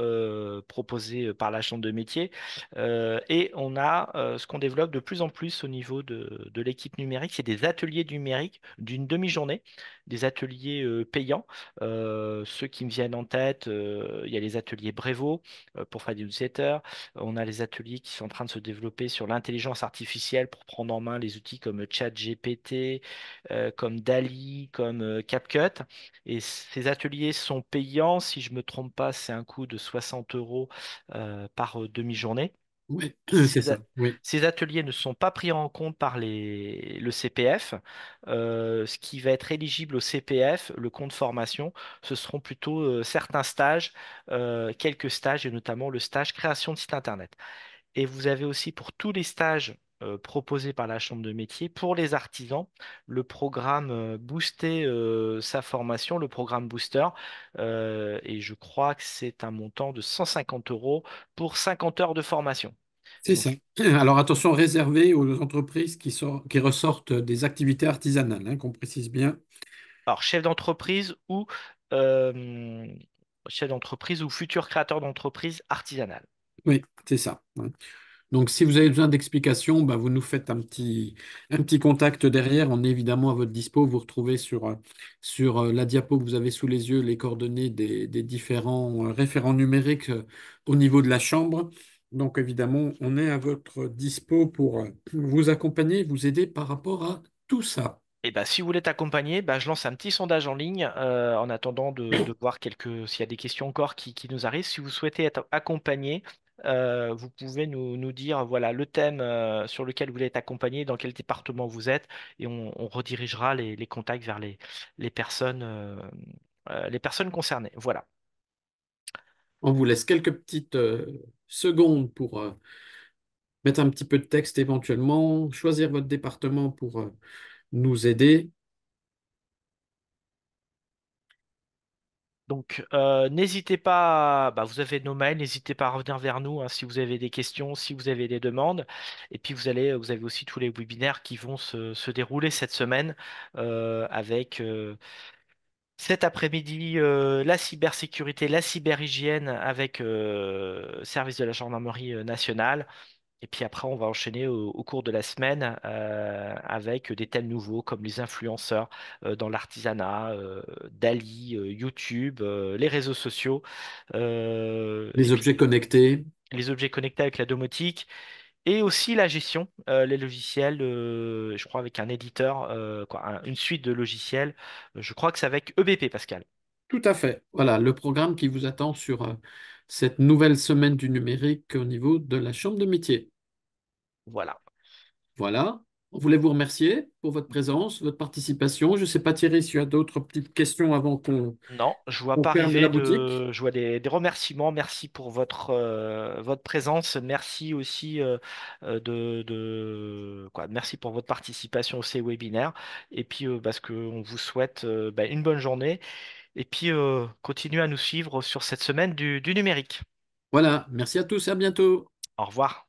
S1: proposées par la Chambre de métier. Et on a ce qu'on développe de plus en plus au niveau de l'équipe numérique, c'est des ateliers numériques d'une demi-journée, des ateliers payants. Ceux qui me viennent en tête, il y a les ateliers Brevo pour faire des newsletters. On a les ateliers qui sont en train de se développer sur l'intelligence artificielle pour prendre en main les outils comme ChatGPT, comme DALL-E, comme CapCut. Et ces ateliers sont payants. Si je me trompe pas, c'est un coût de 60 euros par demi-journée.
S2: Oui, c'est
S1: Ces, a-
S2: ça. Oui,
S1: Ces ateliers ne sont pas pris en compte par le CPF. Ce qui va être éligible au CPF, le compte formation, ce seront plutôt certains stages, quelques stages et notamment le stage création de site internet. Et vous avez aussi pour tous les stages proposés par la Chambre de métier, pour les artisans, le programme Booster sa formation, le programme Booster. Et je crois que c'est un montant de 150 euros pour 50 heures de formation.
S2: c'est ça.
S1: Donc,
S2: Alors attention, réservé aux entreprises qui ressortent des activités artisanales, hein, qu'on précise bien.
S1: alors, euh, chef d'entreprise ou futur créateur d'entreprise artisanale.
S2: Oui, c'est ça. Ouais. Donc, si vous avez besoin d'explications, bah, vous nous faites un petit contact derrière. On est évidemment à votre dispo. Vous retrouvez sur la diapo que vous avez sous les yeux les coordonnées des différents référents numériques au niveau de la chambre. Donc, évidemment, on est à votre dispo pour vous accompagner, vous aider par rapport à tout ça.
S1: Et bah, si vous voulez t'accompagner, bah, je lance un petit sondage en ligne en attendant de voir s'il y a des questions encore qui nous arrivent. Si vous souhaitez être accompagné, vous pouvez nous dire voilà, le thème sur lequel vous voulez être accompagné, dans quel département vous êtes, et on redirigera les contacts vers les les personnes concernées. Voilà.
S2: On vous laisse quelques petites secondes pour mettre un petit peu de texte éventuellement, choisir votre département pour nous aider.
S1: Donc, n'hésitez pas, bah, vous avez nos mails, n'hésitez pas à revenir vers nous hein, si vous avez des questions, si vous avez des demandes. Et puis, vous avez aussi tous les webinaires qui vont se dérouler cette semaine avec cet après-midi la cybersécurité, la cyberhygiène avec service de la gendarmerie nationale. Et puis après, on va enchaîner au cours de la semaine avec des thèmes nouveaux comme les influenceurs dans l'artisanat, Dali, YouTube, les réseaux sociaux, et
S2: Les objets
S1: puis
S2: connectés.
S1: les objets connectés avec la domotique et aussi la gestion, les logiciels, je crois avec un éditeur, une suite de logiciels. Je crois que c'est avec EBP, Pascal.
S2: Tout à fait. Voilà, le programme qui vous attend sur cette nouvelle semaine du numérique au niveau de la chambre de métier.
S1: Voilà.
S2: Voilà. On voulait vous remercier pour votre présence, votre participation. Je ne sais pas, Thierry, si tu as d'autres petites questions avant
S1: Non, je vois
S2: qu'on
S1: pas
S2: ferme la
S1: arriver
S2: boutique.
S1: je vois des remerciements. Merci pour votre présence. Merci aussi merci pour votre participation à ces webinaires. Et puis, parce qu'on vous souhaite une bonne journée. Et puis, continuez à nous suivre sur cette semaine du numérique.
S2: Voilà, merci à tous et à bientôt.
S1: Au revoir.